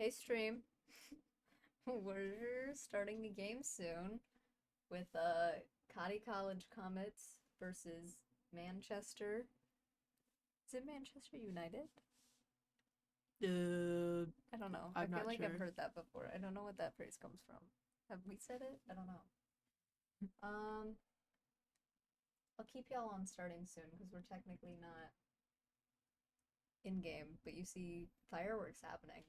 Hey stream, we're starting a game soon with Cottey College Comets versus Manchester. Is it Manchester United? I don't know. I'm I feel not like sure. I've heard that before. I don't know what that phrase comes from. Have we said it? I don't know. I'll keep y'all on starting soon because we're technically not in game, but you see fireworks happening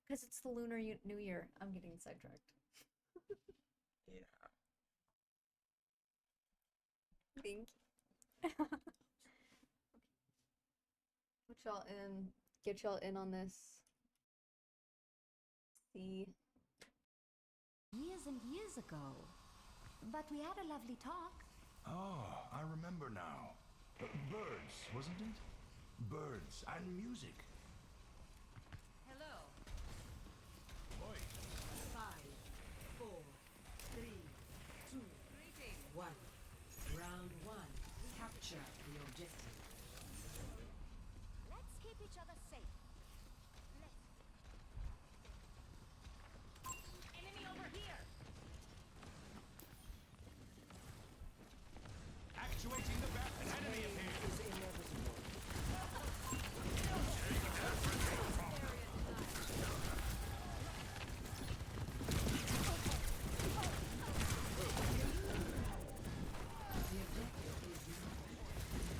because it's the Lunar New Year. I'm getting sidetracked. Yeah. Thank you. Put y'all in. Get y'all in on this. See. Years and years ago. But we had a lovely talk. Oh, I remember now. Birds, wasn't it? Birds and music. Hello. Oi. 5, 4, 3, 2, 1. Round 1. Capture the objective. Let's keep each other safe. Enemy over here. Actuating the bat, an enemy appears. Is inevitable. The objective is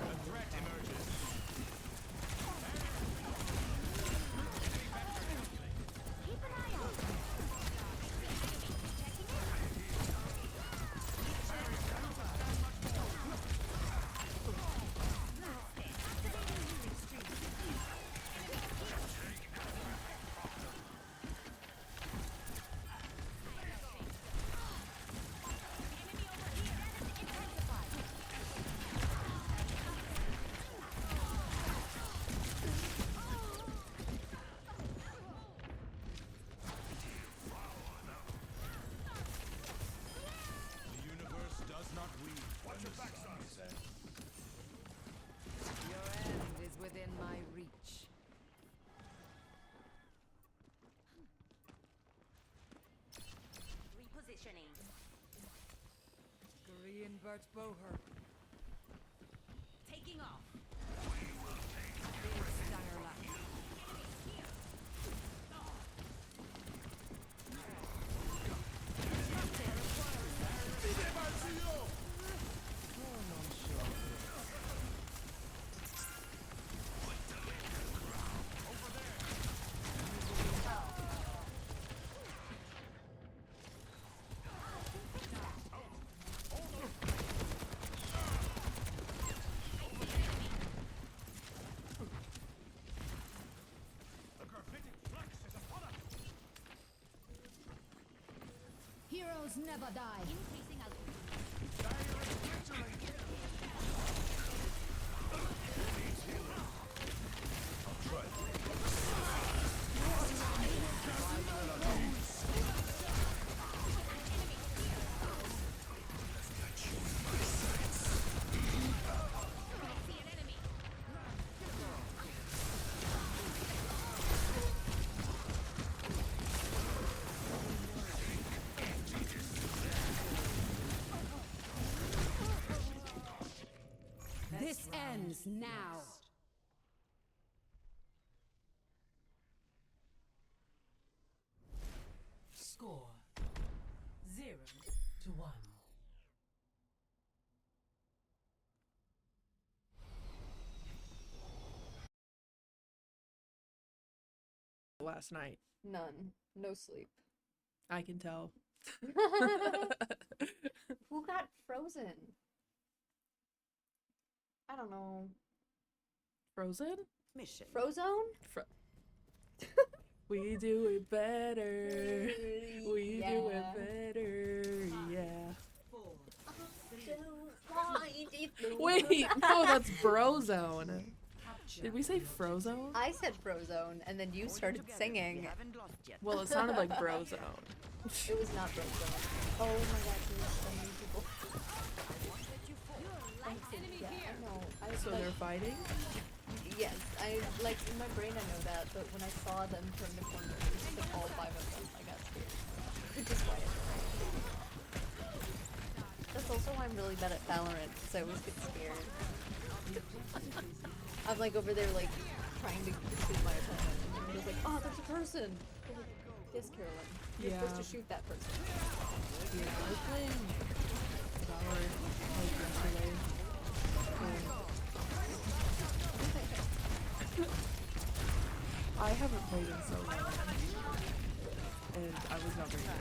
A threat emerges. Keep an eye out. The universe does not weep when the sun sets. Your end is within my reach. Repositioning. Korean Bert Boher. Taking off. Big Starla. The gravitic flux is upon us. Heroes never die. Increasing altitude. Barrier is glittering. Needs healing. I'll try. See an enemy. This ends now. Score 0-1. Last night. None. No sleep. I can tell. Who got frozen? I don't know. Frozen? Mission. Frozone? We do it better. We do it Yeah. better. Yeah. 4, Wait, no, that's Brozone. capture. Did we say Frozone? I said Frozone, and then you started singing. Well, it sounded like Brozone. It was not Frozone. Oh my god, there's so many people. Yeah, I know. So they're fighting? Yes, I like in my brain I know that, but when I saw them turn the corner, like all 5 of them, I got scared. Which is why that's also why I'm really bad at Valorant, because I always get scared. I'm like over there like trying to shoot my opponent, and then just like, oh, there's a person. I'm like, yes, Carolyn, you're supposed to shoot that person. Yeah, I was playing Valorant like yesterday. I haven't played in so long, and I was not very good.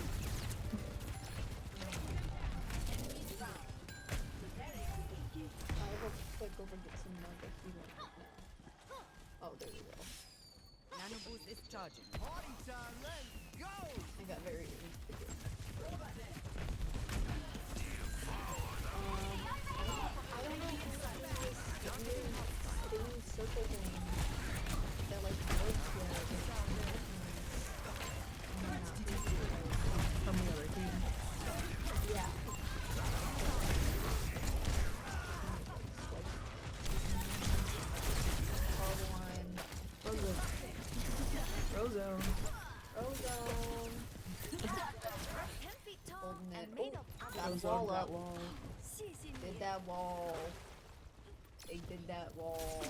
I will like go and get some more, but he won't now. Oh, there we go. Nano boost is charging. I got very into it. I don't know if this weird spinning circle thing that like works where From the other team. yeah. Carbine. Frozone. Ozone. Holding it. Oh, got a Frozone wall got up. wall. Did that wall. They did that wall.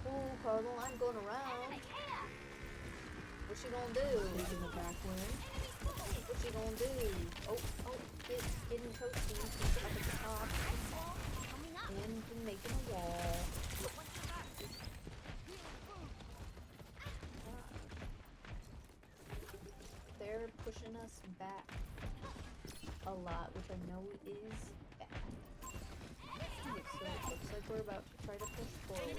Ooh, Cardinal, I'm going around. What she gonna do? Taking the back way. What she gonna do? Oh, getting toasty up at the top. And making a wall. They're pushing us back a lot, which I know is bad. So it looks like we're about to try to push forward.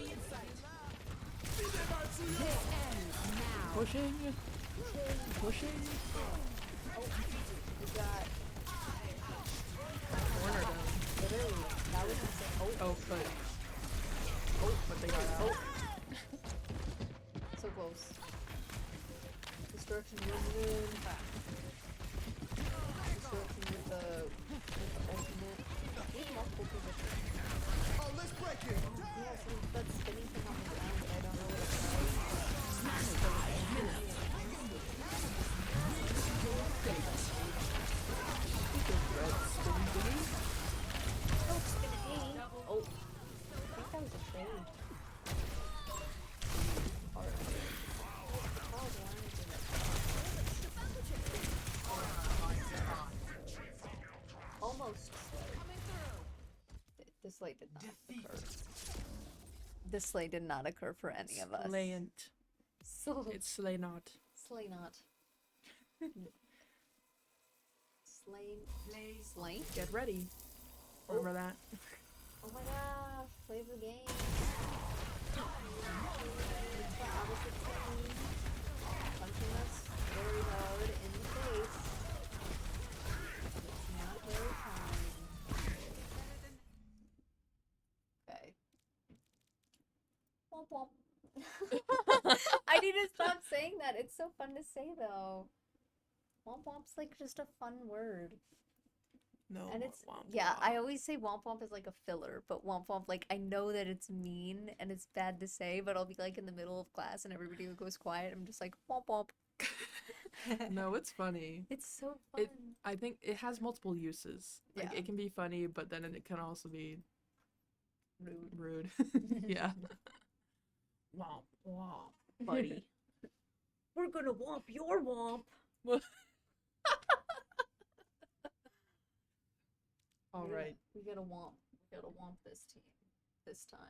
Pushing. Pushing. Oh, we got Corner them. literally, that was insane. Oh, but they got out. So close. Destruction win. Destruction with the ultimate. We have multiple positions. Oh, let's break it. Yeah, so that spinning thing on the ground, but I don't know what it's like. Oh, spin it. Oh, I think that was a trade. Alright. Almost. This slate did not occur. This slate did not occur for any of us. Slayant. So It's slay not. slay not. Slain? Get ready. Remember that? Oh my gosh, play the game. Punching us very hard in the face. It's not very kind. Okay. Womp womp. I need to stop saying that. It's so fun to say though. Womp womp's like just a fun word. No. And it's womp yeah, womp. I always say womp womp is like a filler, but womp womp, like I know that it's mean and it's bad to say, but I'll be like in the middle of class and everybody goes quiet. I'm just like womp womp. No, it's funny. It's so fun. I think it has multiple uses. Like Yeah. it can be funny, but then it can also be Rude. rude. Yeah. Womp womp, buddy. We're gonna womp your womp. All right. We gotta womp. We gotta womp this team this time.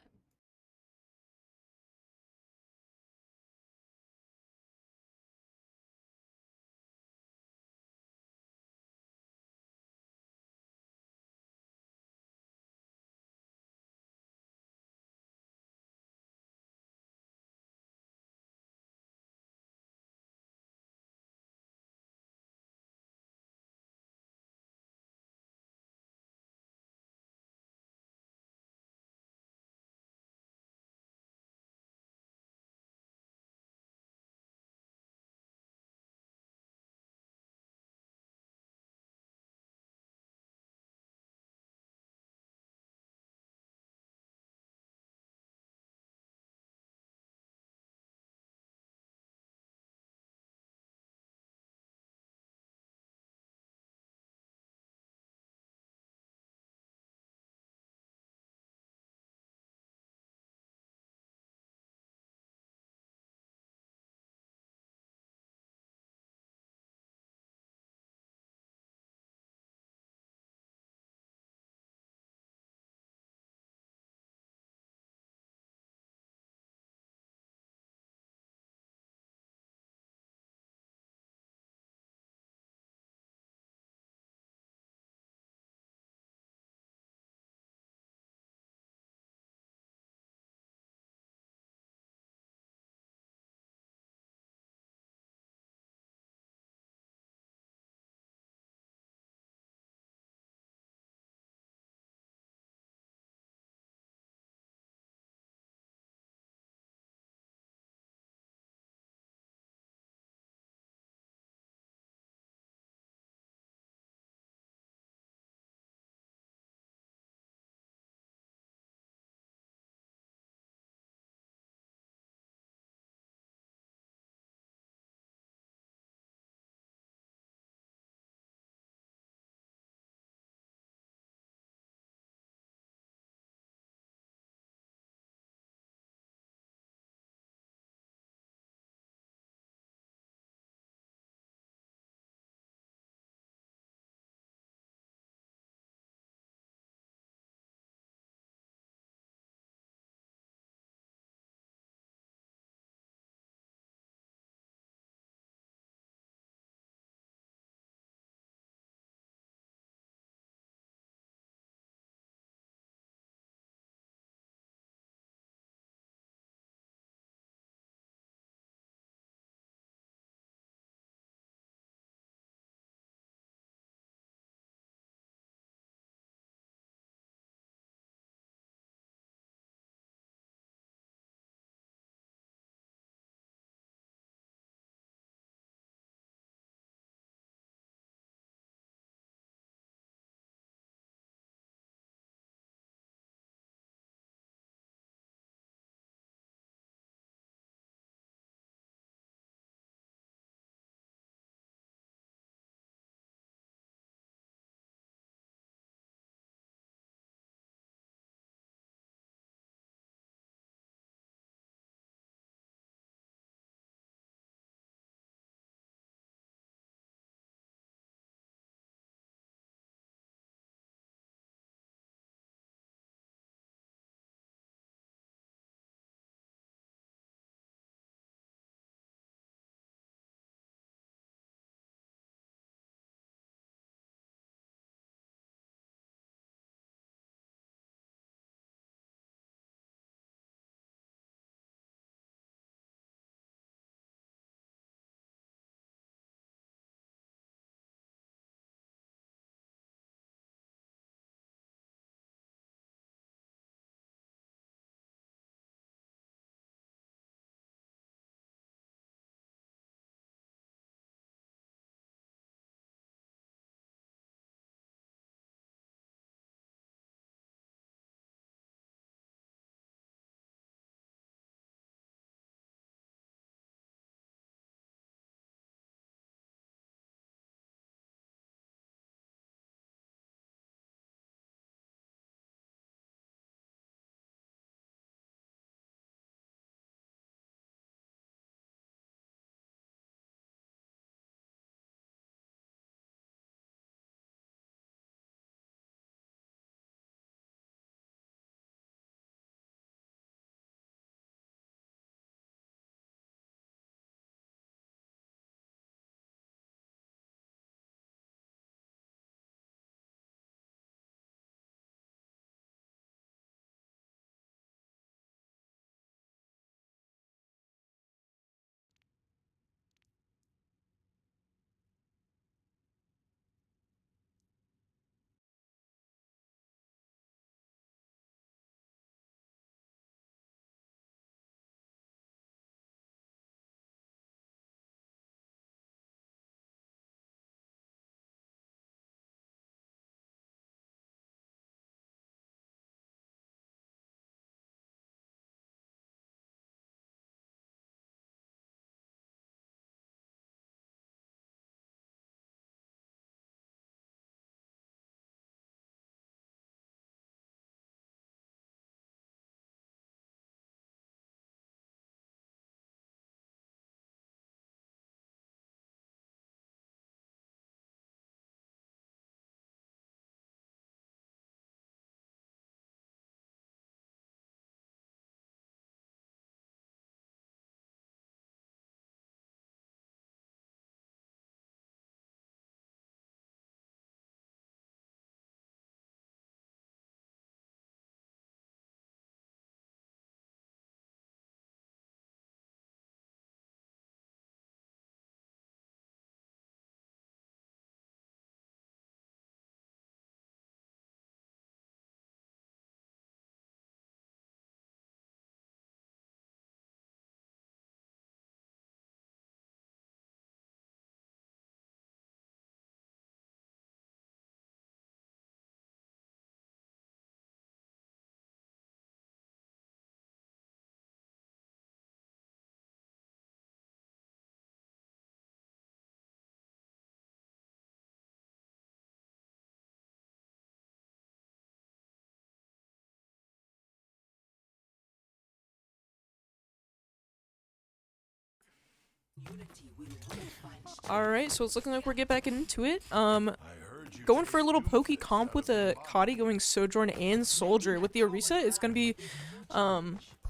Alright, so it's looking like we're getting back into it. I heard you Going for a little pokey comp with a Cottey going Sojourn and Soldier. With the Orisa, it's gonna be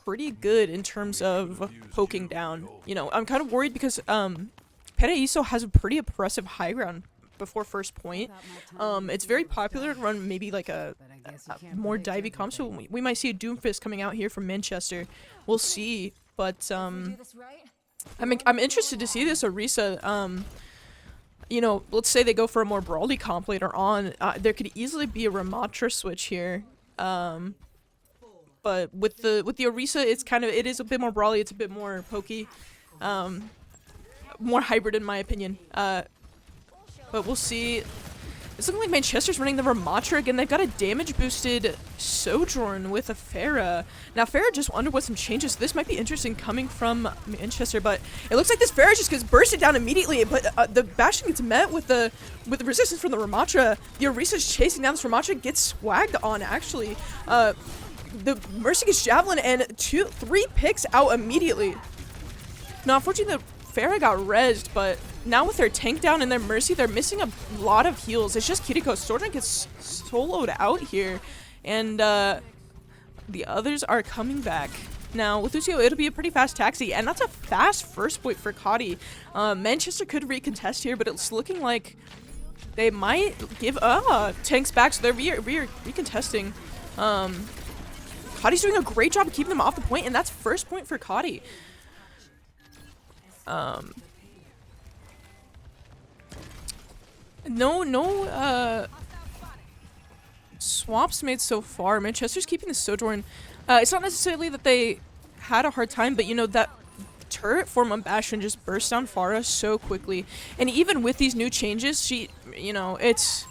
pretty good in terms of poking down. You know, I'm kind of worried because Paraiso has a pretty oppressive high ground before first point. It's very popular to run maybe like a more divey comp, so we might see a Doomfist coming out here from Manchester. We'll see, but I'm interested to see this Orisa. You know, let's say they go for a more brawly comp later on. There could easily be a Ramatra switch here. But with the Orisa, it is a bit more brawly. It's a bit more pokey, more hybrid in my opinion. But we'll see. It's looking like Manchester's running the Ramatra again. They've got a damage boosted Sojourn with a Pharah. Now Pharah just underwent some changes, so this might be interesting coming from Manchester, but it looks like this Pharah just gets bursted down immediately, but the Bastion gets met with the resistance from the Ramatra. The Orisa's chasing down this Ramatra, gets swagged on actually. The Mercy gets Javelin and 3 picks out immediately. Now unfortunately the Pharah got rezzed, but now with their tank down and their Mercy, they're missing a lot of heals. It's just Kiriko. Sojourn gets soloed out here, and the others are coming back. Now with Lucio, it'll be a pretty fast taxi, and that's a fast first point for Cottey. Manchester could recontest here, but it's looking like they might give tanks back, so they're recontesting. Cottey's doing a great job of keeping them off the point, and that's first point for Cottey. No swaps made so far. Manchester's keeping the Sojourn. It's not necessarily that they had a hard time, but you know, that turret form on Bastion just burst down Pharah so quickly. And even with these new changes, you know, it's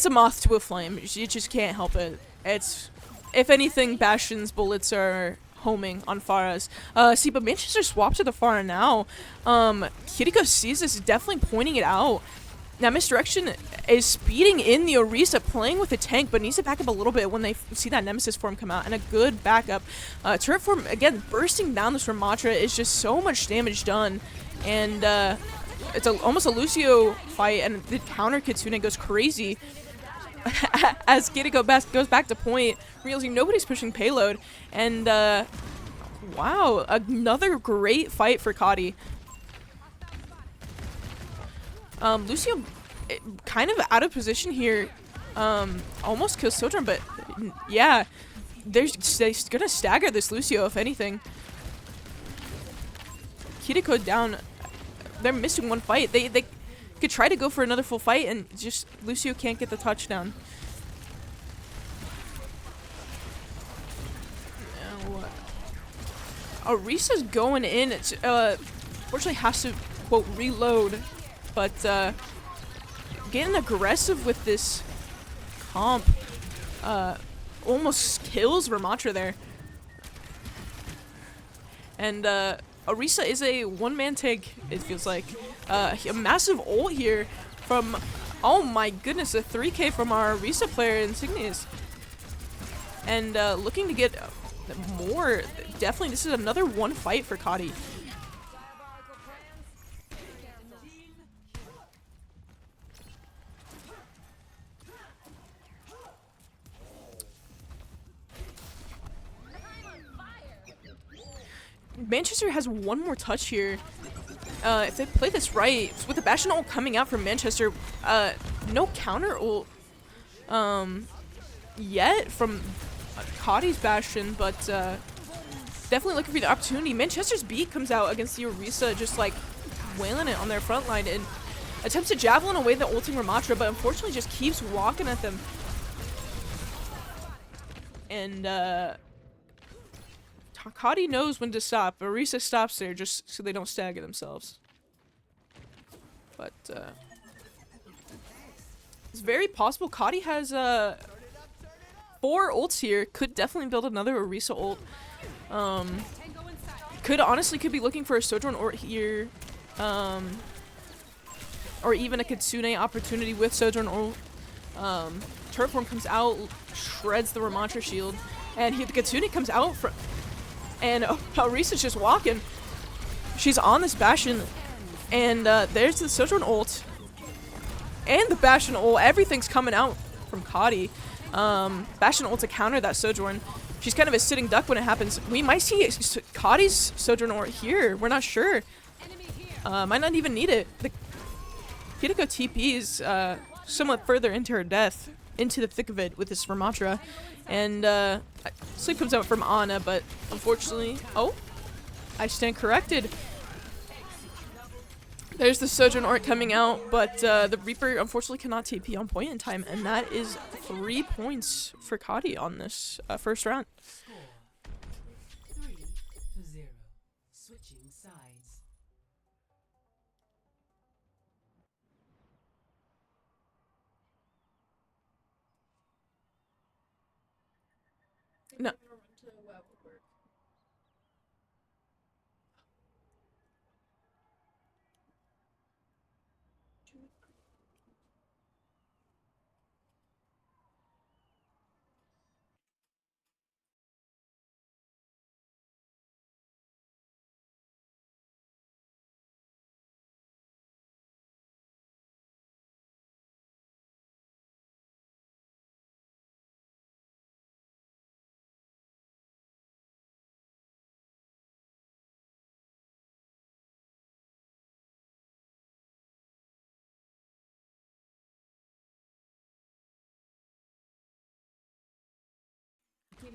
a moth to a flame. You just can't help it. If anything, Bastion's bullets are homing on Pharah's. See, but Manchester swaps to the Pharah now. Kiriko sees this, definitely pointing it out. Now Misdirection is speeding in the Orisa, playing with the tank, but needs to back up a little bit when they see that Nemesis form come out, and a good backup. Turret form, again, bursting down this Ramatra is just so much damage done, and it's almost a Lucio fight, and the counter Kitsune goes crazy as Kiriko goes back to point, realizing nobody's pushing payload, and wow, another great fight for Cottey. Lucio kind of out of position here, almost kills Sojourn, but yeah, they're gonna stagger this Lucio if anything. Kiriko down, they're missing one fight. They could try to go for another full fight, and just Lucio can't get the touchdown. Now, Orisa's going in. Fortunately has to, quote, reload. But getting aggressive with this comp almost kills Ramatra there. And Orisa is a one-man tank, it feels like. A massive ult here from, oh my goodness, a 3k from our Orisa player, Insignias. And looking to get more. Definitely, this is another one fight for Cottey. Manchester has one more touch here. If they play this right, with the Bastion ult coming out from Manchester, no counter ult yet from Cottey's Bastion, but definitely looking for the opportunity. Manchester's beat comes out against the Orisa, just like wailing it on their front line, and attempts to javelin away the ulting Ramatra, but unfortunately just keeps walking at them. And Cottey knows when to stop. Orisa stops there just so they don't stagger themselves. But it's very possible. Cottey has 4 ults here. Could definitely build another Orisa ult. Could be looking for a Sojourn ult here. Or even a Kitsune opportunity with Sojourn ult. Turret form comes out, shreds the Ramatra shield, and the Kitsune comes out from. And Orisa's just walking. She's on this Bastion. And there's the Sojourn ult. And the Bastion ult. Everything's coming out from Cottey. Bastion ult to counter that Sojourn. She's kind of a sitting duck when it happens. We might see Cottey's Sojourn ult here. We're not sure. Might not even need it. The Hideko TP's somewhat further into her death, into the thick of it with this Ramatra. And sleep comes out from Ana, but unfortunately... Oh, I stand corrected. There's the Sojourn ult coming out, but the Reaper unfortunately cannot TP on point in time, and that is 3 points for Cottey on this first round. Score 3-0. Switching sides. No.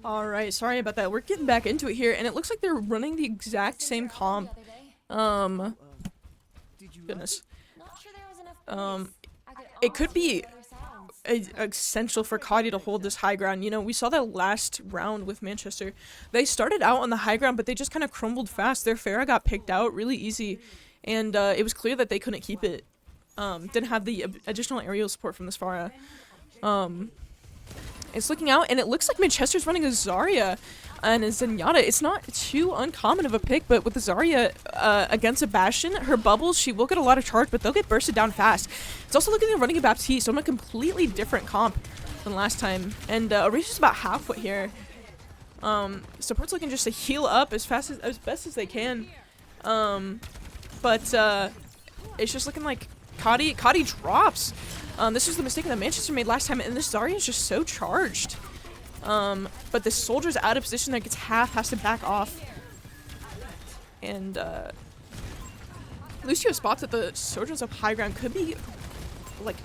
Alright, sorry about that. We're getting back into it here, and it looks like they're running the exact same comp. Goodness. It could be essential for Cottey to hold this high ground. You know, we saw that last round with Manchester. They started out on the high ground, but they just kind of crumbled fast. Their Pharah got picked out really easy, and it was clear that they couldn't keep it. Didn't have the additional aerial support from this Pharah. It's looking out, and it looks like Manchester's running a Zarya and a Zenyatta. It's not too uncommon of a pick, but with the Zarya against a Bastion, her bubbles, she will get a lot of charge, but they'll get bursted down fast. It's also looking at running a Baptiste on a completely different comp than last time, and Orisha's about halfway here. Support's looking just to heal up as best as they can, but it's just looking like Cottey drops. This was the mistake that Manchester made last time, and this Zarya is just so charged. But the soldier's out of position that gets half, has to back off. And Lucio spots that the soldier's up high ground could be like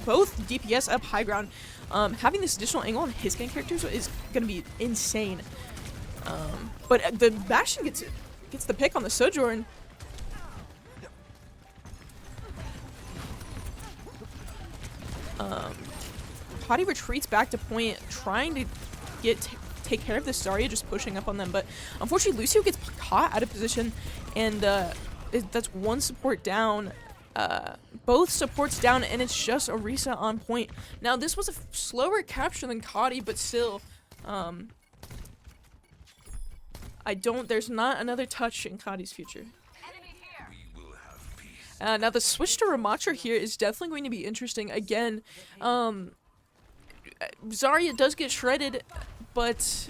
both DPS up high ground. Having this additional angle on his gank characters is going to be insane. But the Bastion gets the pick on the Sojourn. Cottey retreats back to point, trying to take care of this Zarya, just pushing up on them. But unfortunately, Lucio gets caught out of position, and that's one support down. Both supports down, and it's just Orisa on point. Now, this was a slower capture than Cottey, but still, there's not another touch in Cottey's future. Now the switch to Ramatra here is definitely going to be interesting. Again, Zarya does get shredded, but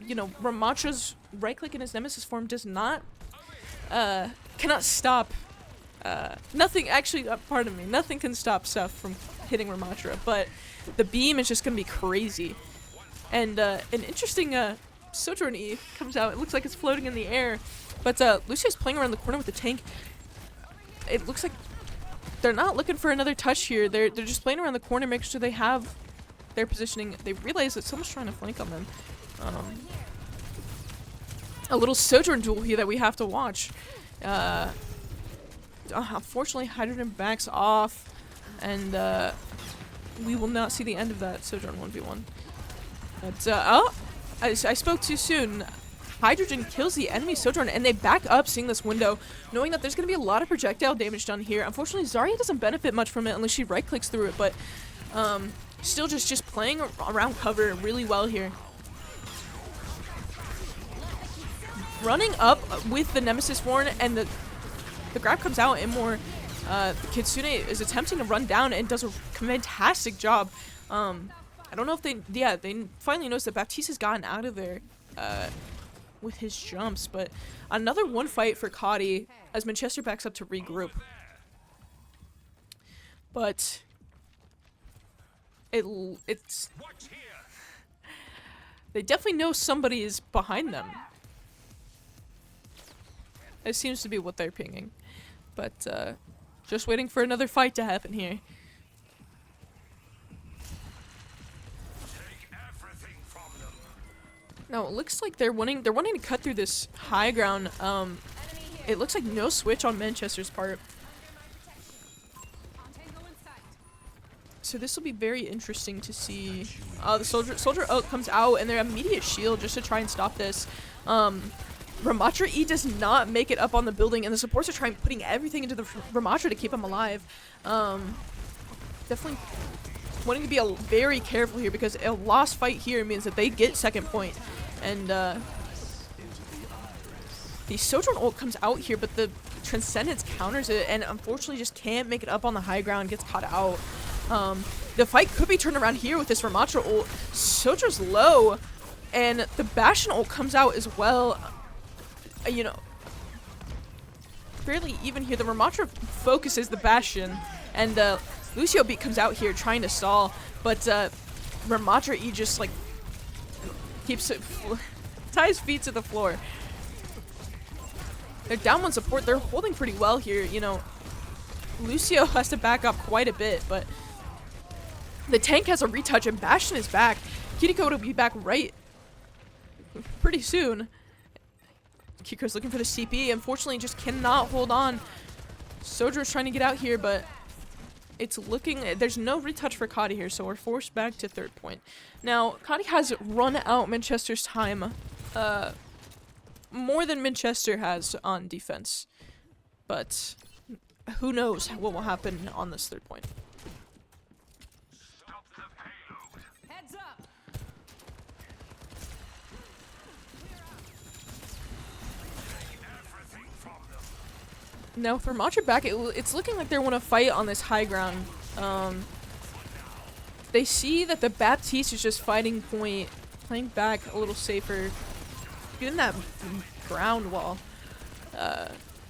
you know, Ramatra's right click in his Nemesis form does not cannot stop nothing. Actually, pardon me, nothing can stop stuff from hitting Ramatra, but the beam is just gonna be crazy. And an interesting Sojourn E comes out. It looks like it's floating in the air, but Lucio's playing around the corner with the tank. It looks like they're not looking for another touch here. They're just playing around the corner, making sure they have their positioning. They realize that someone's trying to flank on them. A little Sojourn duel here that we have to watch. Unfortunately, Hydrogen backs off, and we will not see the end of that Sojourn 1v1. But I spoke too soon. Hydrogen kills the enemy Sojourn, and they back up seeing this window, knowing that there's going to be a lot of projectile damage done here. Unfortunately, Zarya doesn't benefit much from it unless she right-clicks through it, but still just playing around cover really well here. Running up with the Nemesis Warren, and the grab comes out, and more Kitsune is attempting to run down and does a fantastic job. I don't know if they finally noticed that Baptiste has gotten out of there. with his jumps, but another one fight for Cottey as Manchester backs up to regroup. But it's they definitely know somebody is behind them. It seems to be what they're pinging. But just waiting for another fight to happen here. Now it looks like they're wanting to cut through this high ground. It looks like no switch on Manchester's part. So this will be very interesting to see. The soldier oak comes out and their immediate shield just to try and stop this. Ramatra E does not make it up on the building, and the supports are trying putting everything into the Ramatra to keep him alive. Definitely wanting to be very careful here because a lost fight here means that they get second point. And the Sojourn ult comes out here, but the Transcendence counters it and unfortunately just can't make it up on the high ground, gets caught out. The fight could be turned around here with this Ramatra ult. Sojourn's low, and the Bastion ult comes out as well. You know, fairly even here. The Ramatra focuses the Bastion, and Lucio Beat comes out here trying to stall, but Ramatra E just like keeps it, ties feet to the floor. They're down one support. They're holding pretty well here. You know, Lucio has to back up quite a bit, but the tank has a retouch and Bastion is back. Kiriko will be back right pretty soon. Kiko's looking for the CP. Unfortunately, just cannot hold on. Sojour's trying to get out here, but it's looking... There's no retouch for Cottey here, so we're forced back to third point. Now, Cottey has run out Manchester's time more than Manchester has on defense. But who knows what will happen on this third point. Heads up! Now, for Ramatra back, it's looking like they want to fight on this high ground. They see that the Baptiste is just fighting point, playing back a little safer, getting that ground wall,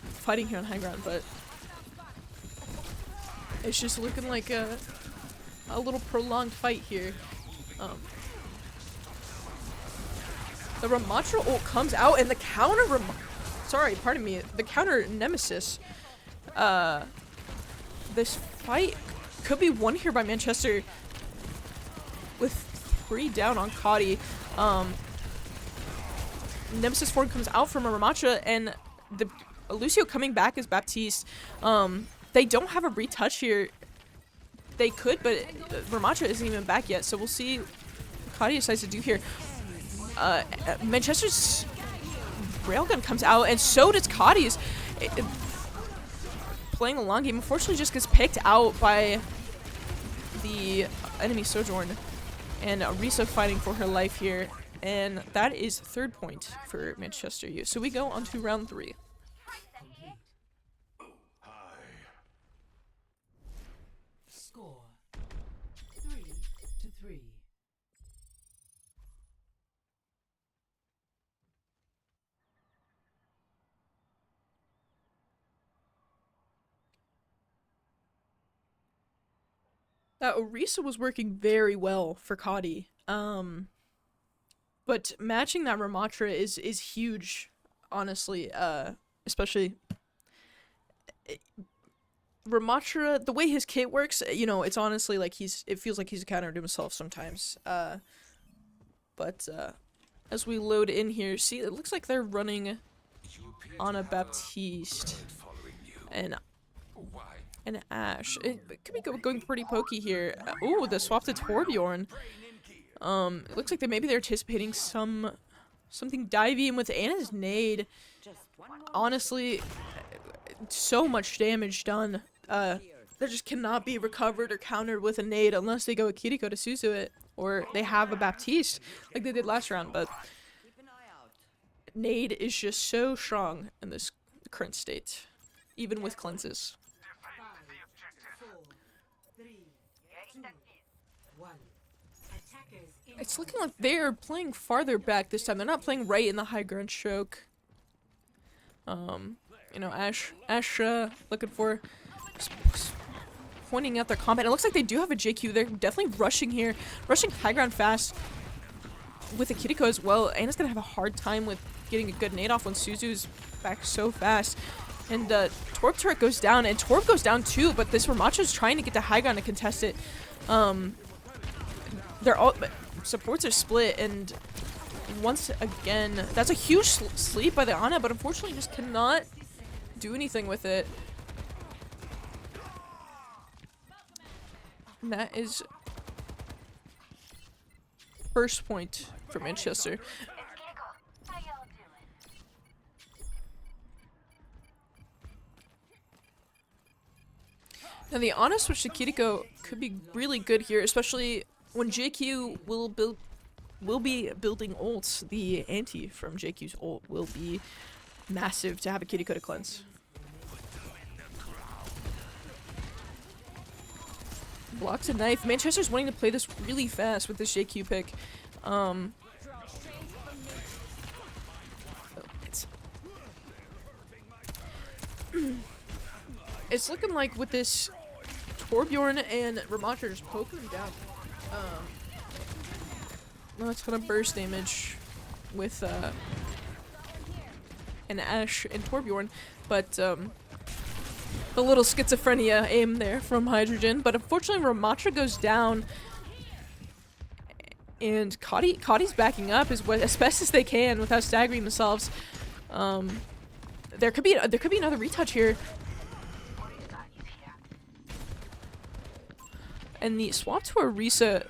fighting here on high ground, but it's just looking like a little prolonged fight here. The Ramatra ult comes out, and the counter the counter Nemesis. This fight could be won here by Manchester with 3 down on Cottey. Nemesis form comes out from a Ramatra, and the Lucio coming back as Baptiste. They don't have a retouch here. They could, but Ramatra isn't even back yet, so we'll see what Cottey decides to do here. Manchester's railgun comes out, and so does Cottey's. Playing a long game, unfortunately just gets picked out by the enemy Sojourn, and Risa fighting for her life here, and that is third point for Manchester U. So we go on to round 3. Score 3-3. That Orisa was working very well for Cottey. But matching that Ramatra is huge, honestly. Especially Ramatra, the way his kit works, you know, it's honestly like it feels like he's a counter to himself sometimes. But as we load in here, see, it looks like they're running on a Baptiste and Ashe. It could be going pretty pokey here. Ooh, the swap to Torbjorn. It looks like maybe they're anticipating something divey, and with Anna's nade, honestly, so much damage done. That just cannot be recovered or countered with a nade unless they go Kiriko to Suzu it, or they have a Baptiste like they did last round. But nade is just so strong in this current state, even with cleanses. 5, 4, 3, 2, 1. Attackers It's looking like they're playing farther back this time. They're not playing right in the high ground choke. You know, Ash, looking for, pointing out their combat. It looks like they do have a JQ. They're definitely rushing here, rushing high ground fast with the Kiriko as well. Anna's gonna have a hard time with getting a good nade off when Suzu's back so fast. And Torb turret goes down, and Torb goes down too, but this Ramacho's trying to get to high ground to contest it. They're all, supports are split, and once again, that's a huge sleep by the Ana, but unfortunately just cannot do anything with it. And that is first point for Manchester. Now the Ana switch to Kiriko could be really good here, especially when JQ will be building ults. The anti from JQ's ult will be massive to have a Kiriko to cleanse. Blocks a knife. Manchester's wanting to play this really fast with this JQ pick. It's looking like with this Torbjorn and Ramacher just poking him down. No, it's gonna burst damage with an Ash and Torbjorn, but the little schizophrenia aim there from Hydrogen. But unfortunately, Ramacher goes down, and Cottey's backing up as best as they can without staggering themselves. There could be another retouch here. And the swap to Orisa,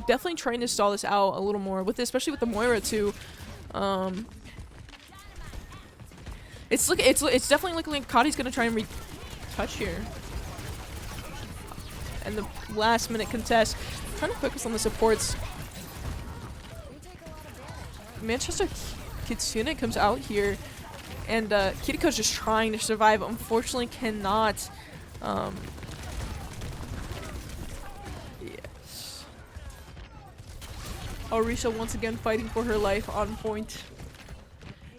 definitely trying to stall this out a little more, with especially with the Moira too. It's definitely looking like Cottey's gonna try and retouch here. And the last minute contest, trying to focus on the supports. Manchester Kitsune comes out here, and Kiriko's just trying to survive. Unfortunately, cannot. Yes. Orisa once again fighting for her life on point.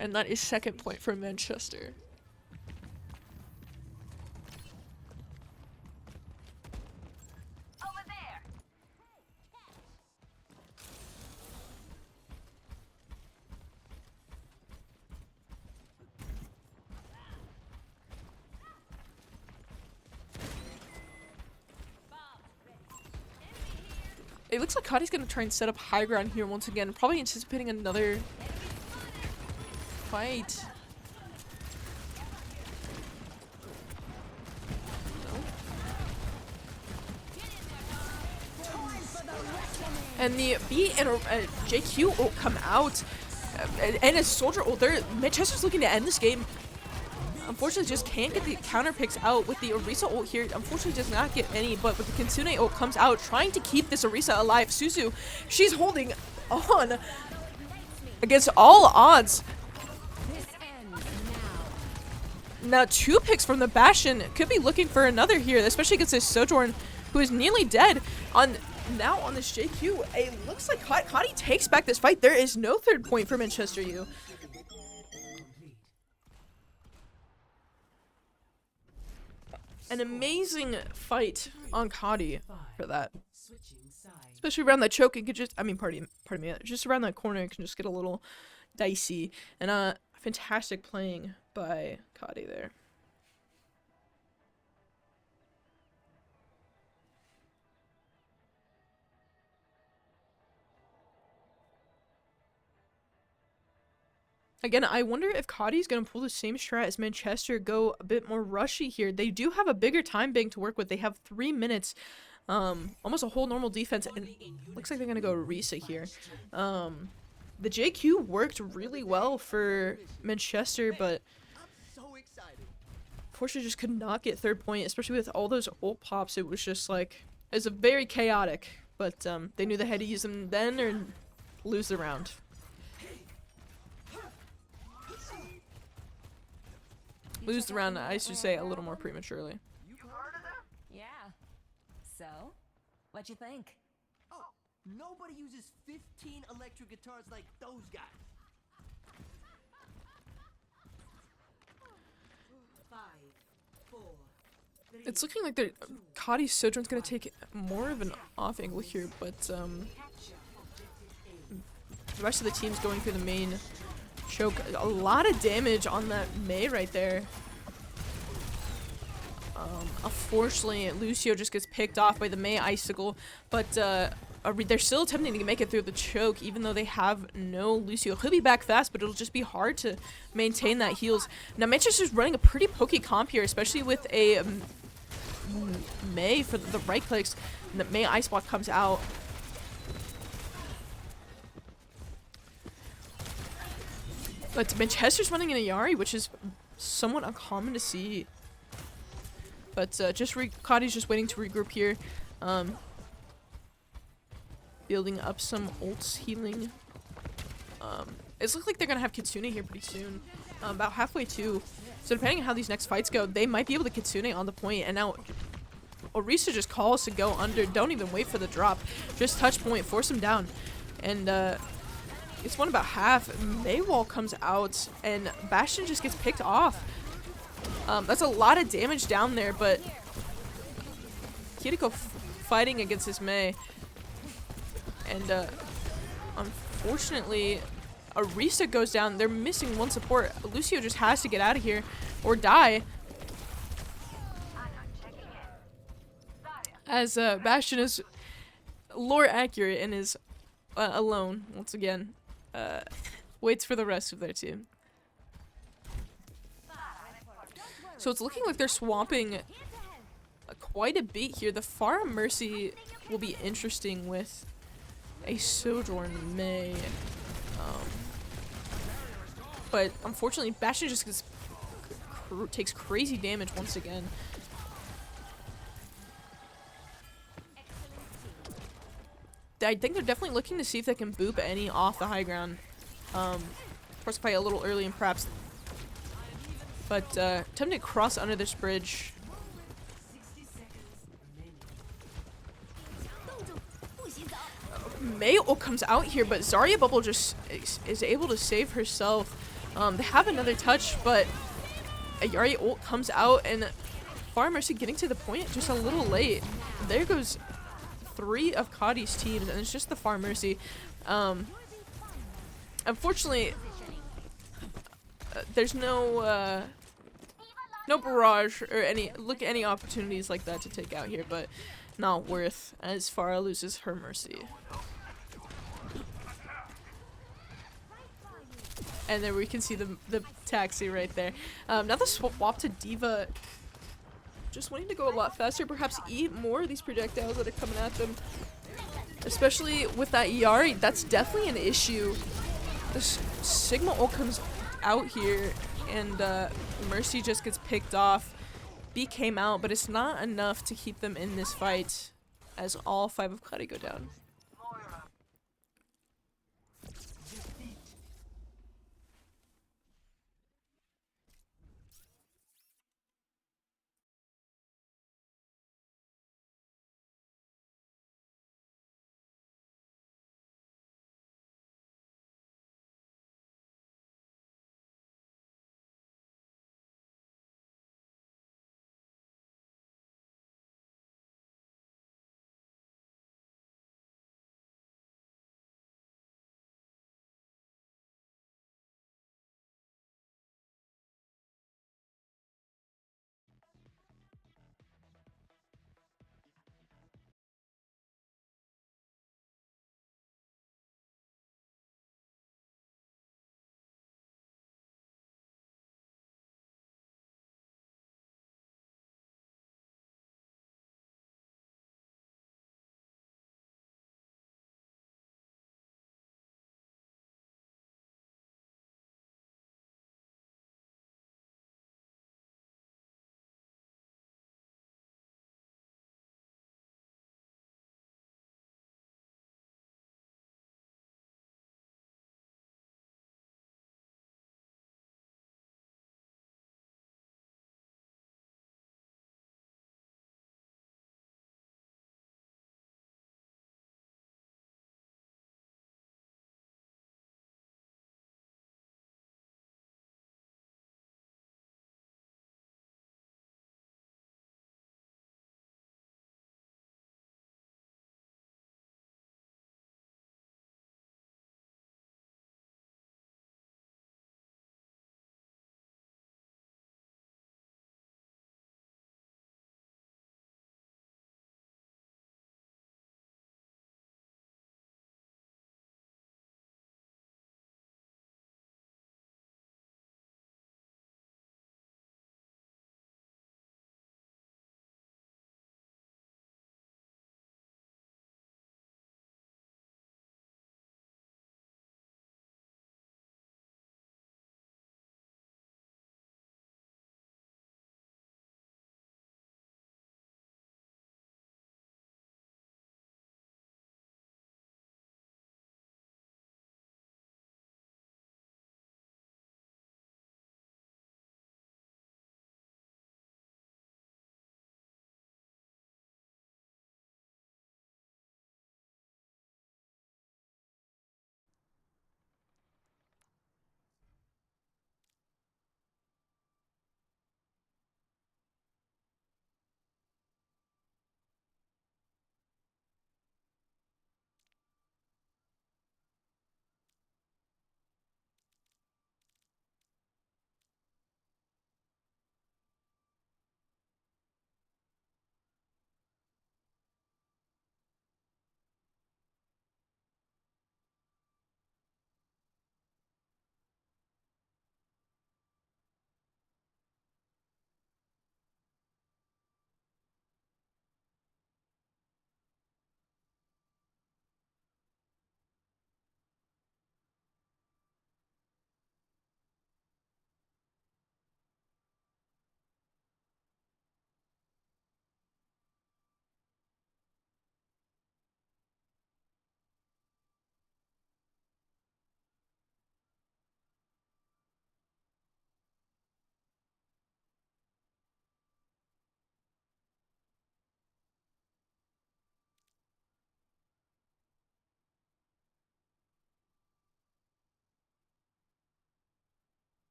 And that is second point for Manchester. Over there. It looks like Cottey's gonna try and set up high ground here once again, probably anticipating another fight. And the B and JQ ult come out, and a Soldier ult. Manchester's looking to end this game. Unfortunately, just can't get the counter picks out with the Orisa ult here. Unfortunately, does not get any, but with the Kitsune ult comes out, trying to keep this Orisa alive. Suzu, she's holding on against all odds. Now 2 picks from the Bastion, could be looking for another here, especially against this Sojourn, who is nearly dead. Now on this JQ, it looks like Cottey takes back this fight. There is no third point for Manchester U. An amazing fight on Cottey for that. Especially around that choke, it could just, pardon me, just around that corner, it can just get a little dicey. And fantastic playing by Cottey there. Again, I wonder if Cottey's going to pull the same strat as Manchester, go a bit more rushy here. They do have a bigger time bank to work with. They have 3 minutes, almost a whole normal defense, and looks like they're going to go Orisa here. The JQ worked really well for Manchester, but unfortunately just could not get third point, especially with all those ult pops. It was just like, it was a very chaotic, but they knew they had to use them then or lose the round. Lose the round, I should say, a little more prematurely. Yeah. So, what you think? Nobody uses 15 electric guitars like those guys. 5, 4, 3. It's looking like Cottey's Sojourn's gonna take more of an off angle here, but the rest of the team's going through the main choke. A lot of damage on that Mei right there. Unfortunately, Lucio just gets picked off by the Mei Icicle, but they're still attempting to make it through the choke, even though they have no Lucio. He'll be back fast, but it'll just be hard to maintain that heals. Now, Manchester's running a pretty pokey comp here, especially with a Mei for the right clicks, and the Mei Ice Block comes out. But Manchester's running an Ayari, which is somewhat uncommon to see. But Cottey's just waiting to regroup here. Building up some ults healing. It's looking like they're gonna have Kitsune here pretty soon. About halfway too. So depending on how these next fights go, they might be able to Kitsune on the point. And now Orisa just calls to go under. Don't even wait for the drop. Just touch point, force him down. And it's one about half. Maywall comes out and Bastion just gets picked off. That's a lot of damage down there, but Kiriko fighting against this Mei. And unfortunately, Orisa goes down. They're missing one support. Lucio just has to get out of here or die. As Bastion is lore accurate and is alone once again. Waits for the rest of their team. So it's looking like they're swamping quite a bit here. The Pharah Mercy will be interesting with a Sojourn Mei. But unfortunately, Bastion just takes crazy damage once again. I think they're definitely looking to see if they can boop any off the high ground. Force fight a little early and perhaps. But attempting to cross under this bridge. Mei comes out here, but Zarya Bubble just is able to save herself. They have another touch, but Ayari ult comes out and Pharah Mercy getting to the point just a little late. There goes 3 of Cottey's teams, and it's just the Pharah Mercy. Unfortunately, there's no barrage or any opportunities like that to take out here, but not worth as Pharah loses her Mercy. And there we can see the taxi right there. Now the swap to D.Va, just wanting to go a lot faster, perhaps eat more of these projectiles that are coming at them. Especially with that Yari, that's definitely an issue. This Sigma ult comes out here, and Mercy just gets picked off. B came out, but it's not enough to keep them in this fight, as all 5 of Cottey go down.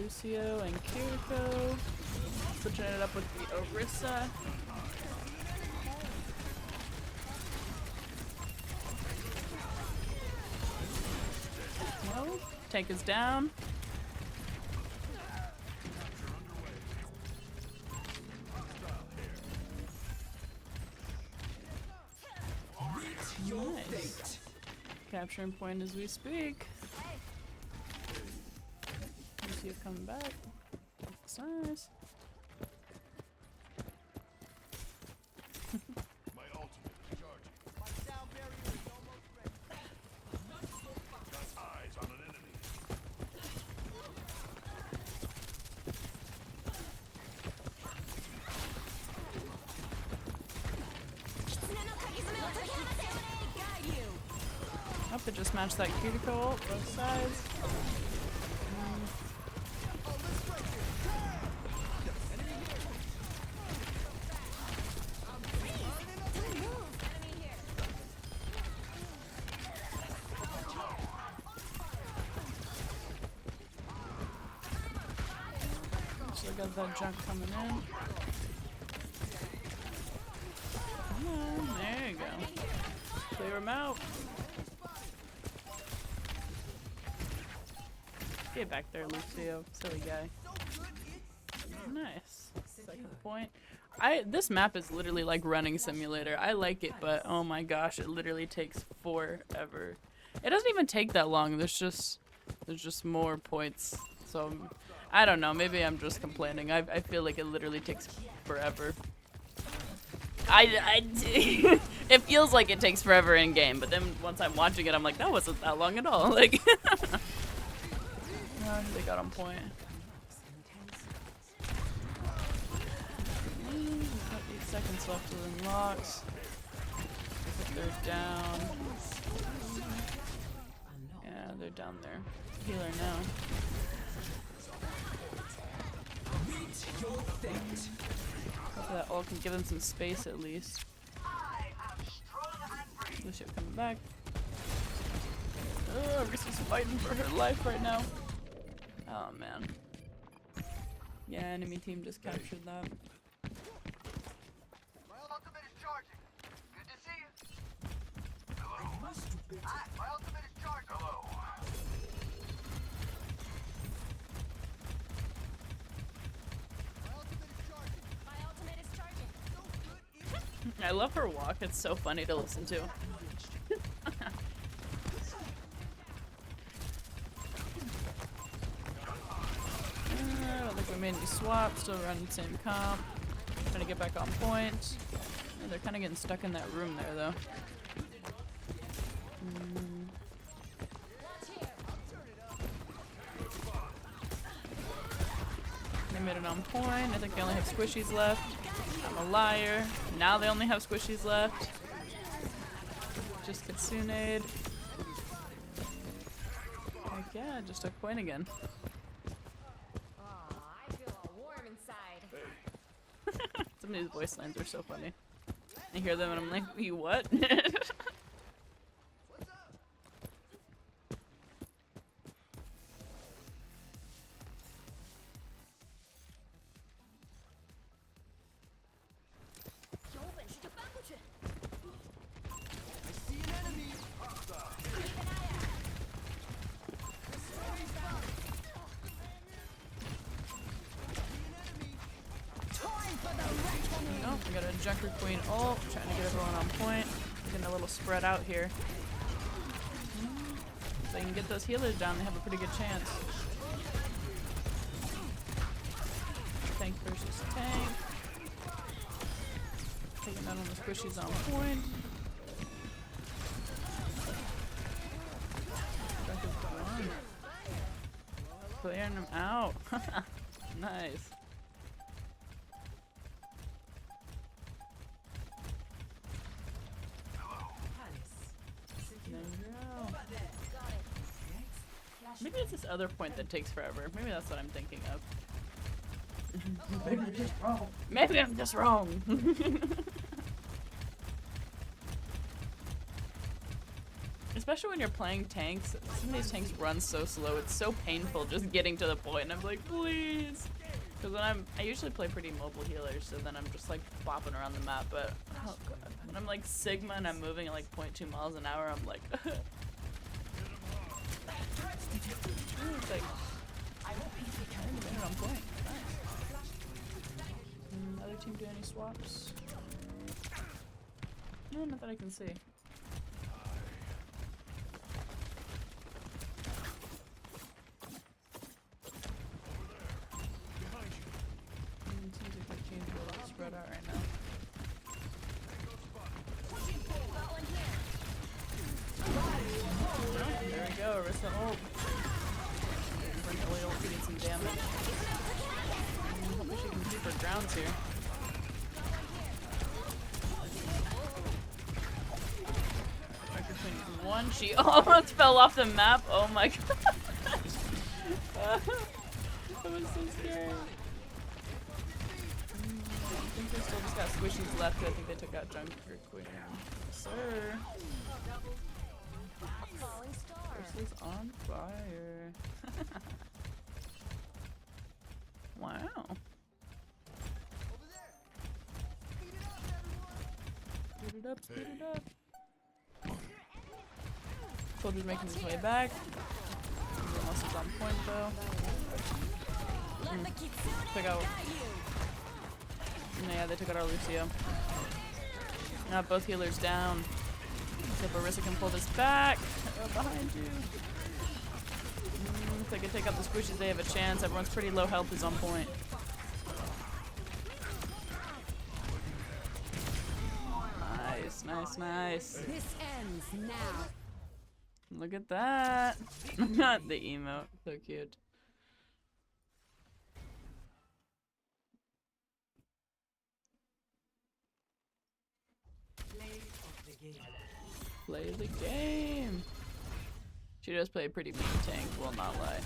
Lucio and Kiriko. Switching it up with the Orisa. No, tank is down. Nice. Capturing point as we speak. Lucio coming back. Looks nice. My ultimate is charging. My sound barrier is almost ready. Got eyes on an enemy. I hope they just match that cuticle ult, both sides. So I got that junk coming in. Come on, there you go. Clear him out. Get back there, Lucio. Silly guy. Nice. Second point. This map is literally like running simulator. I like it, but oh my gosh, it literally takes forever. It doesn't even take that long. There's just more points. So I don't know. Maybe I'm just complaining. I feel like it literally takes forever. It feels like it takes forever in game, but then once I'm watching it, I'm like, that wasn't that long at all. Like, they got on point. Got 8 seconds left to unlock. They're down. Yeah, they're down there. Healer now. Hopefully that ult can give them some space at least. Lucio coming back. Risa's fighting for her life right now. Oh man. Yeah, enemy team just captured that. My ultimate is charging. Good to see you. Hello. Hi, my ultimate is charging. Hello. My ultimate is charging. I love her walk, it's so funny to listen to. I don't think we made any swaps, still running the same comp. Trying to get back on point. Yeah, they're kind of getting stuck in that room there though. They made it on point. I think they only have squishies left. I'm a liar. Now they only have squishies left. Just Kitsuna'd. Heck yeah, just took point again. I feel all warm inside. Some of these voice lines are so funny. I hear them and I'm like, you what? I see an enemy. Oh, we got a Junker Queen ult. Trying to get everyone on point. Getting a little spread out here. If they can get those healers down, they have a pretty good chance. Tank versus tank. Taking out on the squishies on point. Junker's gone. Clearing them out. Nice. Maybe it's this other point that takes forever. Maybe that's what I'm thinking of. Maybe I'm just wrong. Maybe I'm just wrong. It's especially when you're playing tanks. Some of these tanks run so slow. It's so painful just getting to the point. And I'm like, please. Because when I usually play pretty mobile healers, so then I'm just like flopping around the map. But oh god, when I'm like Sigma and I'm moving at like 0.2 miles an hour, I'm like, it's like I didn't even on point. Nice. Other team do any swaps? No, not that I can see. Seems like my team's a little spread out right now. Oh, there we go, Arissa ult. Bring the ult to get some damage. Hopefully she can keep her grounds here. One, she almost fell off the map. Oh my god. That was so scary. I think they still just got squishies left. I think they took out Junker Queen. Sir. This is on fire. Wow. Speed it up, speed it up. Soldier's making his way back. Everyone else is on point though. Took out. Yeah, they took out our Lucio. Now both healers down. Except Arissa can pull this back. Behind you. If they can take out the squishes, they have a chance. Everyone's pretty low health is on point. Nice, nice, nice. This ends now. Look at that. Not the emote. So cute. Play the game. She does play a pretty mean tank, will not lie.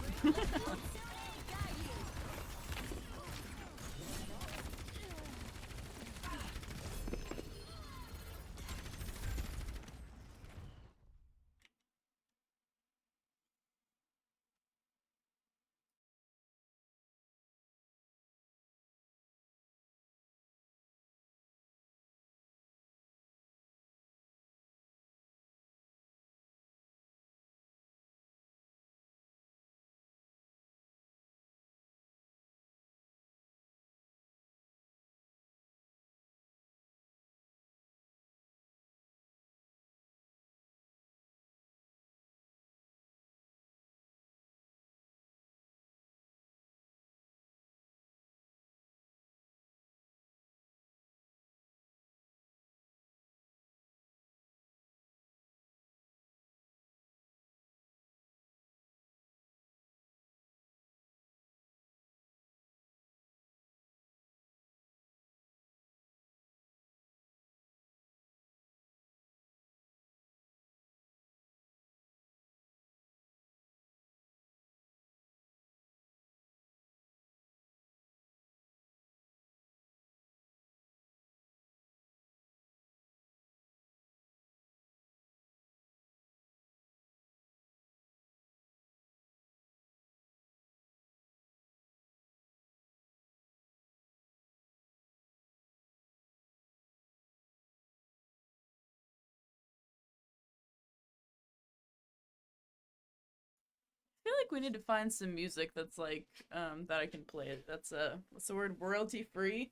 I feel like we need to find some music that's like that I can play. That's what's the word, royalty free.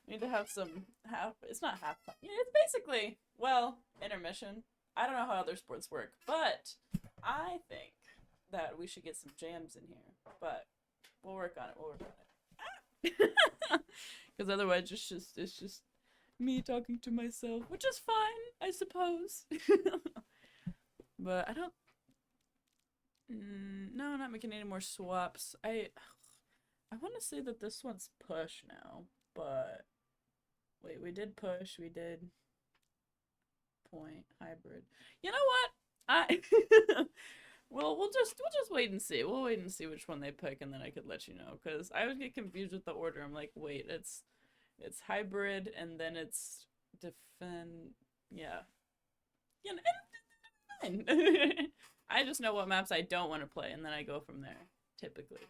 We need to have some it's not half time. Yeah, it's basically, well, intermission. I don't know how other sports work, but I think that we should get some jams in here. But we'll work on it. We'll work on it. Because otherwise it's just me talking to myself, which is fine, I suppose. But I don't. No, I'm not making any more swaps. I want to say that this one's push now, but wait, we did push, we did point hybrid. You know what? we'll just wait and see. We'll wait and see which one they pick, and then I could let you know. Because I would get confused with the order. I'm like, wait, it's hybrid, and then it's defend. Yeah, and fine. I just know what maps I don't want to play, and then I go from there, typically.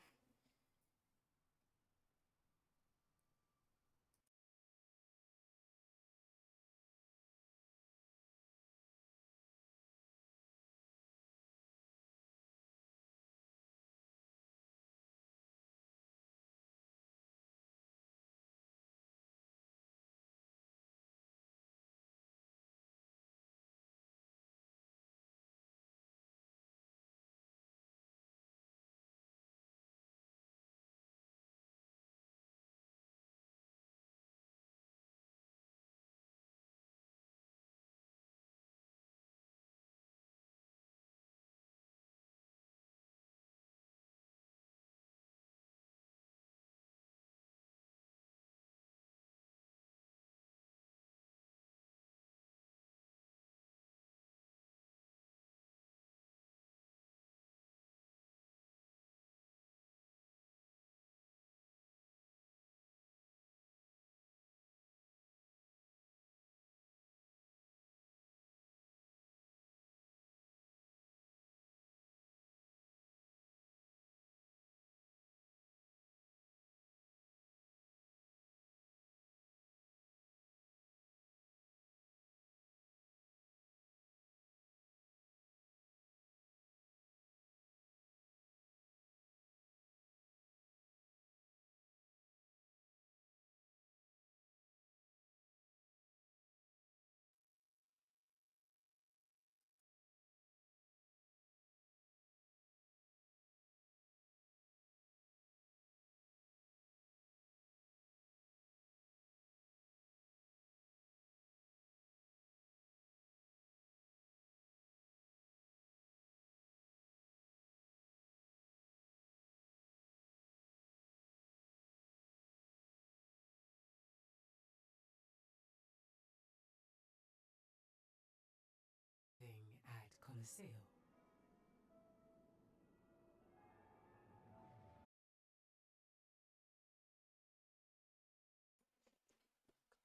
At Coliseo.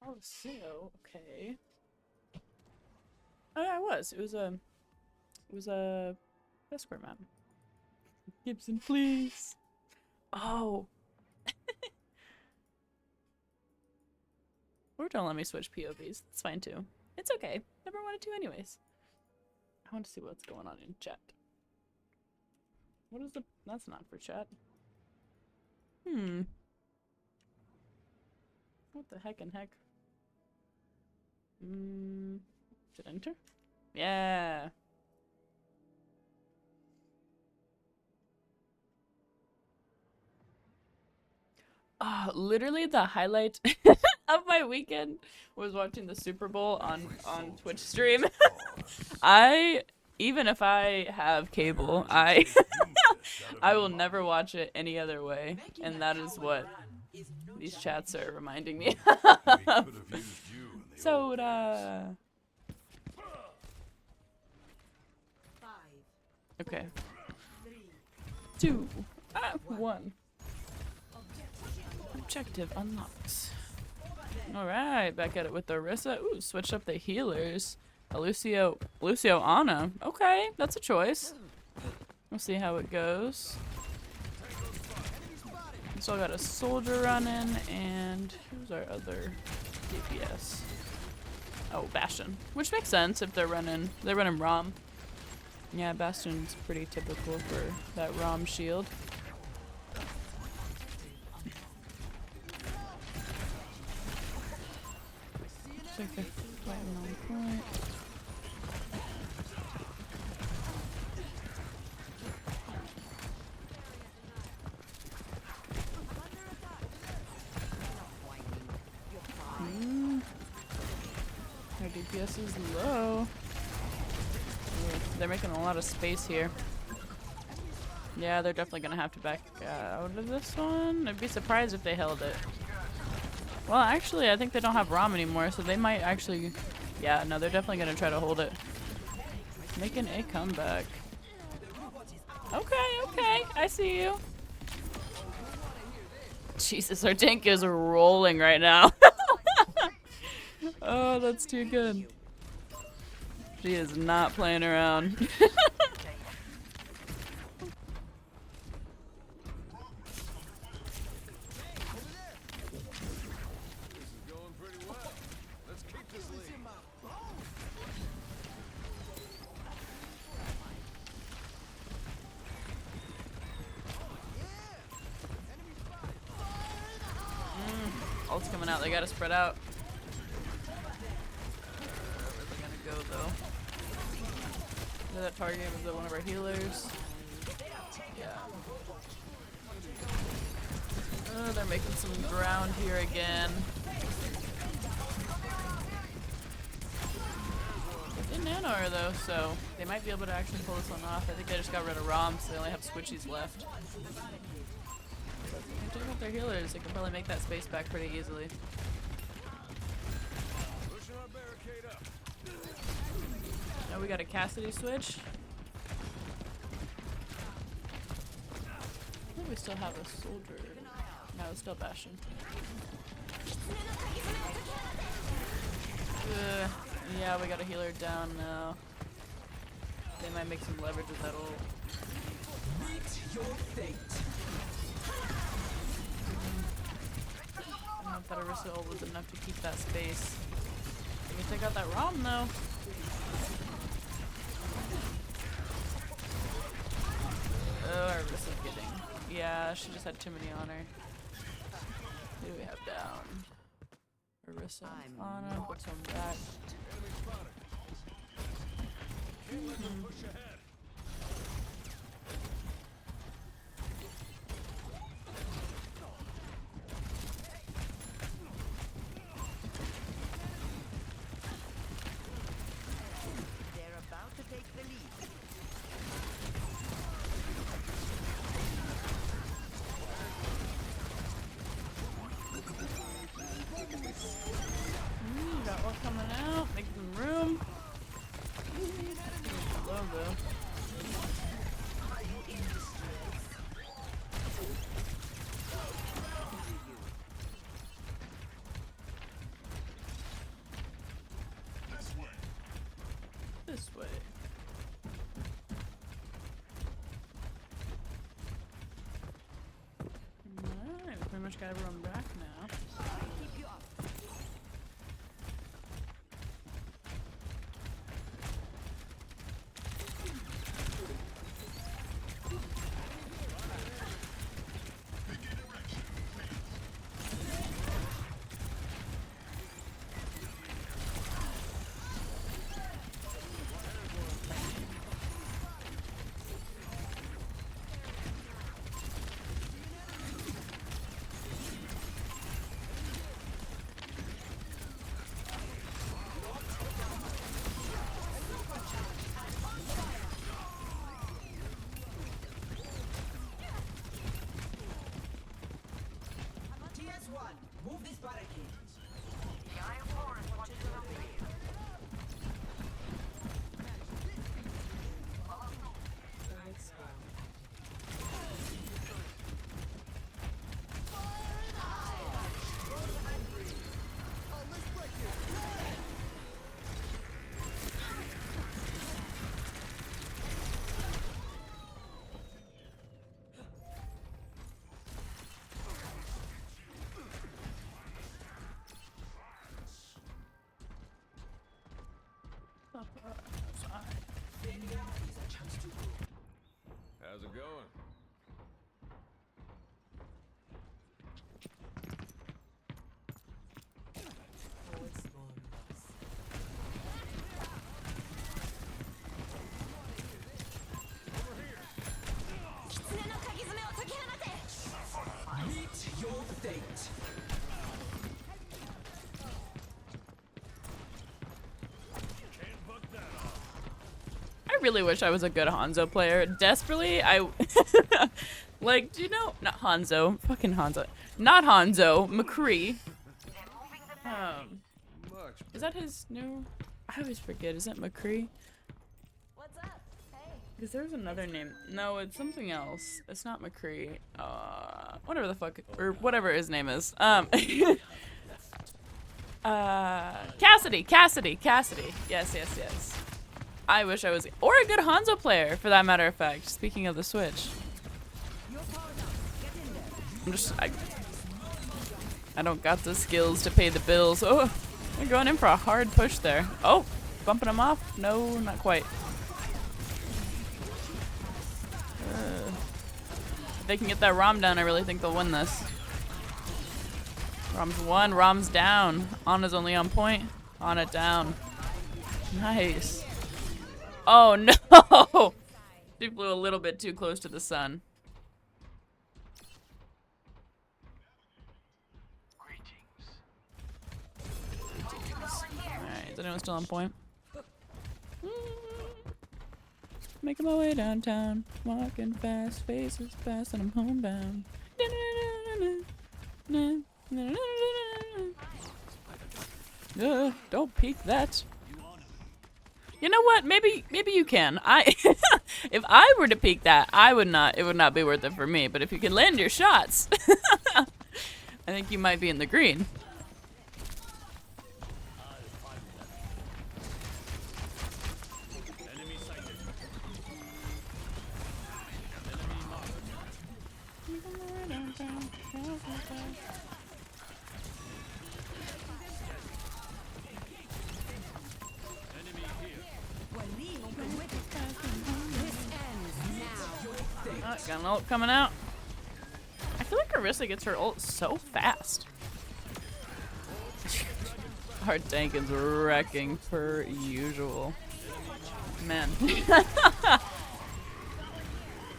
Coliseo, okay. Oh, yeah, it was. It was a Escort map. Gibson, please. Oh. Or don't let me switch POVs. That's fine too. It's okay. Never wanted to anyways. I want to see what's going on in chat. What is the... That's not for chat. What the heck and heck? Did enter? Yeah. Literally the highlight of my weekend was watching the Super Bowl on Twitch stream. Even if I have cable, I will never watch it any other way, and that is what these chats are reminding me of. Soda. Okay. 2. 1. Objective unlocks. Alright, back at it with the Orisa. Ooh, switched up the healers. Lucio Ana. Okay, that's a choice. We'll see how it goes. Still got a soldier running, and who's our other DPS? Oh, Bastion. Which makes sense if they're running ROM. Yeah, Bastion's pretty typical for that ROM shield. Looks like they're fighting on point. Their DPS is low. Ooh, they're making a lot of space here. Yeah, they're definitely gonna have to back out of this one. I'd be surprised if they held it. Well, actually, I think they don't have ROM anymore, so they might actually... Yeah, no, they're definitely gonna try to hold it. Making a comeback. Okay, I see you. Jesus, our tank is rolling right now. Oh, that's too good. She is not playing around. Ult's coming out. They gotta spread out. Where are they gonna go though? Is that target? Was that one of our healers? Yeah. Oh, they're making some ground here again. They did nano her though, so they might be able to actually pull this one off. I think they just got rid of Rom, so they only have switchies left. Check out their healers. They can probably make that space back pretty easily. Now we got a Cassidy switch. I think we still have a soldier. No, it's still Bastion. Yeah, we got a healer down now. They might make some leverage with that ult. Meet your fate. I don't know if that Orisa ult was enough to keep that space. We can take out that ROM though. Oh, our Orisa's getting. Yeah, she just had too many on her. Who do we have down? Orisa, Ana, what's on back? They're about to take the lead. Got one coming out, making some room. Low though. This way. Alright, we pretty much got everyone back now. TS1, move this barricade. The Iron Forest watches it up here. How's it going? Meet your fate. I really wish I was a good Hanzo player. Desperately, like, do you know? Not Hanzo. Fucking Hanzo. Not Hanzo. McCree. Is that his new? I always forget. Is that McCree? What's up? Hey. Because there's another name. No, it's something else. It's not McCree. Whatever the fuck, or whatever his name is. Cassidy. Yes. I wish I was, or a good Hanzo player, for that matter of fact. Speaking of the Switch. I don't got the skills to pay the bills. Oh, they're going in for a hard push there. Oh, bumping them off? No, not quite. If they can get that Rom down, I really think they'll win this. Rom's one, Rom's down. Ana's only on point. Ana down. Nice. Oh no! She flew a little bit too close to the sun. Alright, is anyone still on point? Making my way downtown, walking fast, faces fast, and I'm homebound. Don't peek that. You know what? Maybe you can. If I were to peek that, it would not be worth it for me. But if you can land your shots, I think you might be in the green. Got an ult coming out. I feel like Orisa gets her ult so fast. Our tank is wrecking per usual. Man.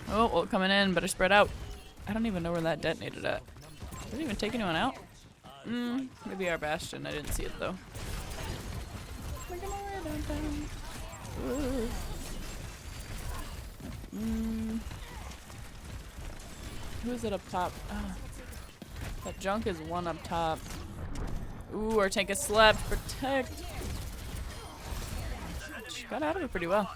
Oh, ult coming in, better spread out. I don't even know where that detonated at. Did it even take anyone out? Maybe our Bastion. I didn't see it though. Who is it up top? Oh, that junk is one up top. Ooh, our tank has slept. Protect. She got out of it pretty well.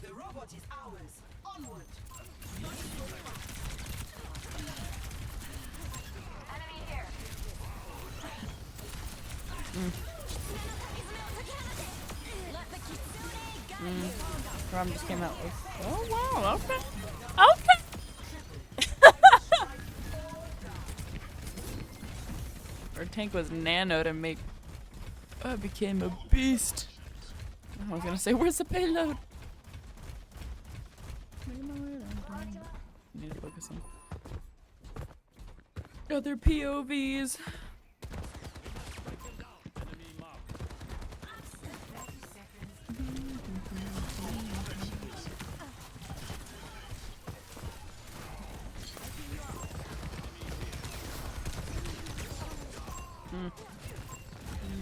The robot is ours. Onward. Enemy here. Rom just came out with. Oh wow! Okay. Our tank was nanoed and make. I became a beast. I was gonna say, where's the payload? Need to focus on other POVs.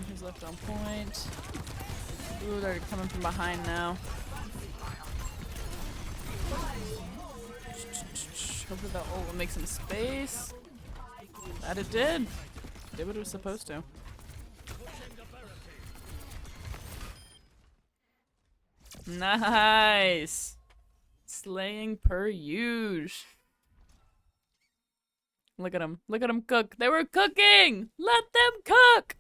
He's left on point. Ooh, they're coming from behind now. Hopefully that ult will make some space. That it did. Did what it was supposed to. Nice. Slaying per usual. Look at them. Look at them cook. They were cooking. Let them cook.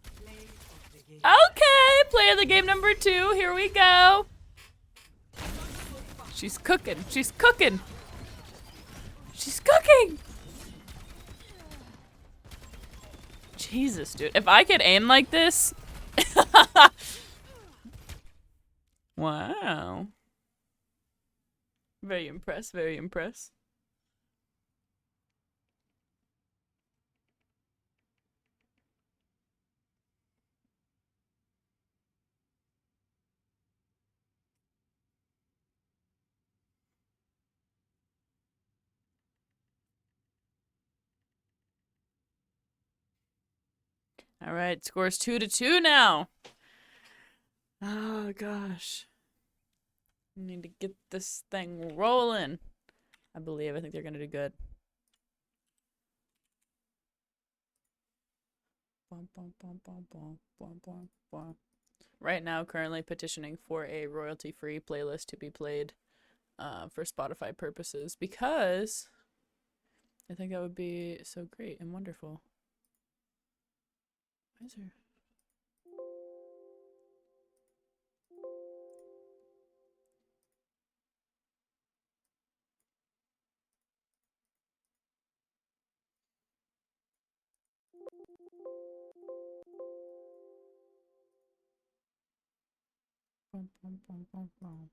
Okay, play of the game number 2. Here we go. She's cooking. She's cooking. She's cooking. Jesus, dude. If I could aim like this. Wow. Very impressed. Very impressed. All right, scores 2-2 now. Oh gosh, I need to get this thing rolling. I think they're gonna do good. Right now, currently petitioning for a royalty-free playlist to be played for Spotify purposes because I think that would be so great and wonderful. Why is there? Bum, bum, bum, bum, bum.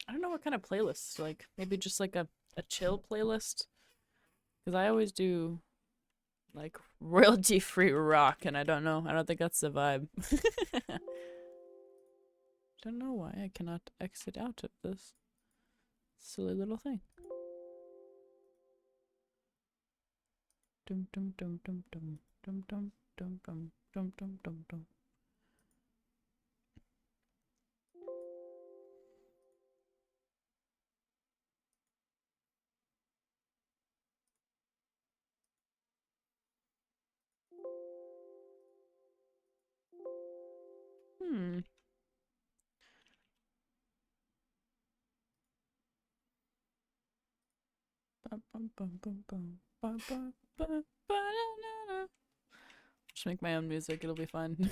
I don't know what kind of playlist, like maybe just like a chill playlist, because I always do like royalty free rock, and I don't think that's the vibe. Don't know why I cannot exit out of this silly little thing. Dum dum dum dum dum dum dum dum dum dum dum dum dum. Hmm. Bum, bum, bum, bum, bum, bum, bum, bum, ba-da-da-da. Just make my own music, it'll be fun.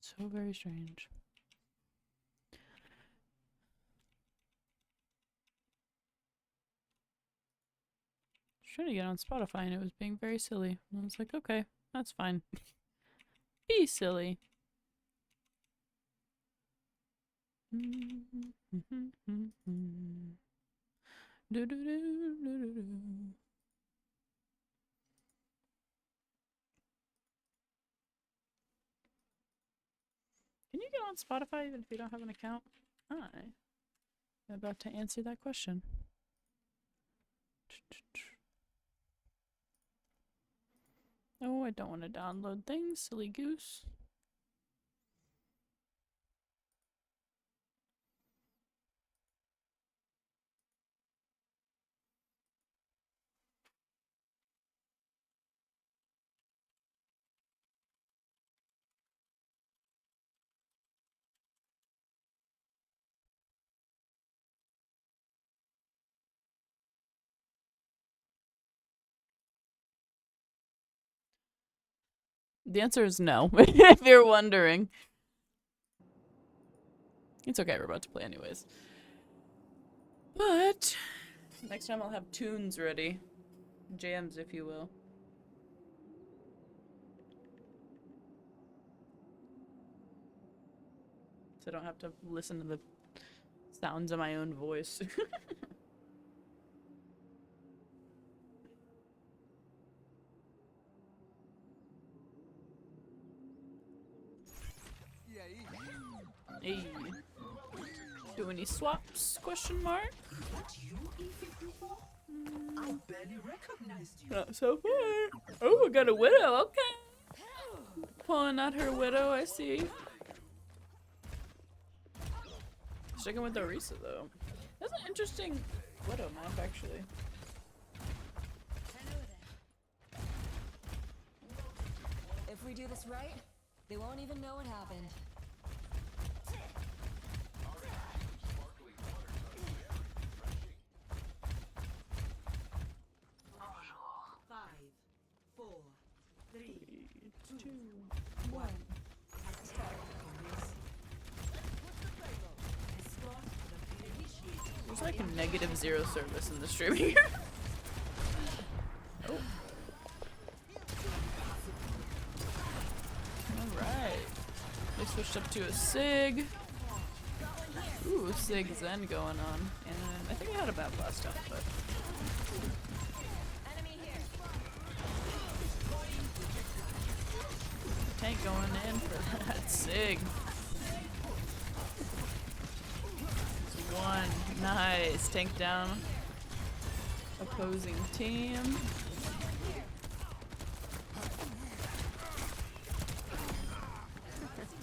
So very strange. Trying to get on Spotify and it was being very silly. And I was like, okay, that's fine. Be silly. Can you get on Spotify even if you don't have an account? I'm about to answer that question. Oh, I don't want to download things, silly goose. The answer is no, if you're wondering. It's okay, we're about to play anyways. But next time I'll have tunes ready. Jams, if you will. So I don't have to listen to the sounds of my own voice. Hey. Do any swaps? Question mark. I barely recognized you. Not so far. Oh, we got a widow. Okay. Pulling out her widow. I see. Sticking with Orisa though. That's an interesting widow map actually. If we do this right, they won't even know what happened. There's like a -0 service in the stream here. Oh. Alright. They switched up to a Sig. Ooh, Sig Zen going on. And I think I had a bad blast out, but. tank going in for that sig. One. Nice. Tank down. Opposing team.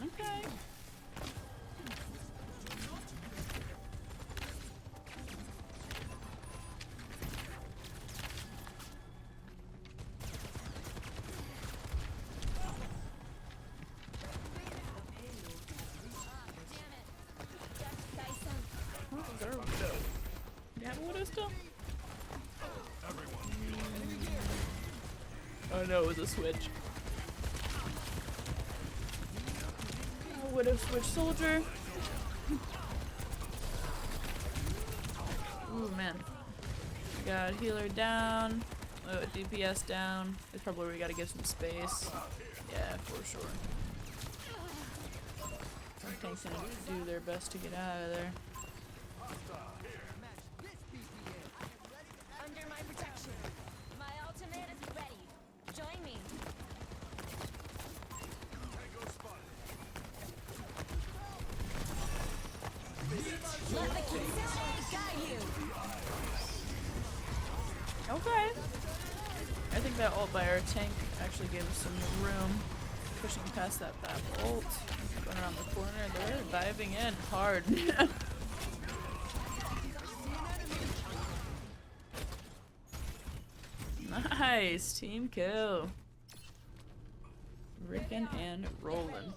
Okay. You have a widow still? Oh no, it was a switch. Oh, widow switch soldier. Ooh man. We got healer down. Oh, DPS down. It's probably where we gotta give some space. Yeah, for sure. Some tanks gonna do their best to get out of there. Under my protection. My ultimate is ready. Join me. Let the Kitsune guide you. Okay. I think that ult by our tank actually gave us some room. Pushing past that bad ult. Going around the corner. They're diving in hard. Nice. Team kill. Rickin' and rollin'.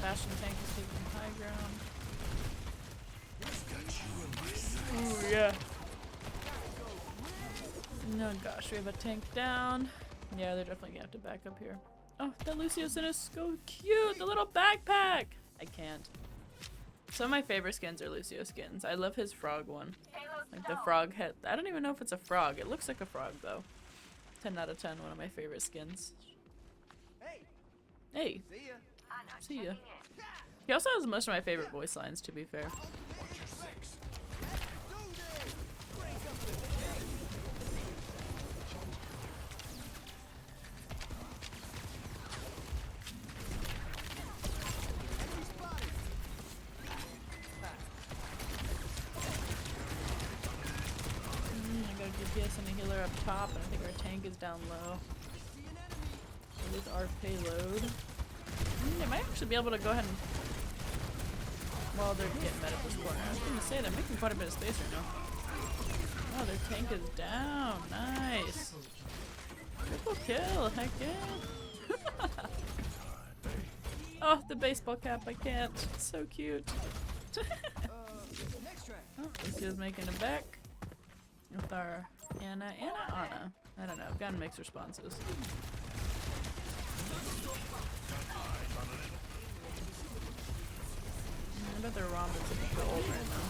Bastion tank is taking high ground. Ooh, yeah. No, gosh, we have a tank down. Yeah, they're definitely gonna have to back up here. Oh, that Lucio's in is so cute! The little backpack! I can't. Some of my favorite skins are Lucio skins. I love his frog one. Like the frog head. I don't even know if it's a frog. It looks like a frog, though. 10 out of 10, one of my favorite skins. Hey! See ya. See ya. He also has most of my favorite voice lines, to be fair. I got a DPS and a healer up top, and I think our tank is down low. With our payload. I might actually be able to go ahead and... Well, they're getting mad at this corner. I was going to say, they're making quite a bit of space right now. Oh, their tank is down. Nice. Triple kill. Heck yeah. Oh, the baseball cap. I can't. It's so cute. Oh, Lucio's making it back. With our Anna. I don't know. I've gotten mixed responses. I bet their ROM is a bit old right now.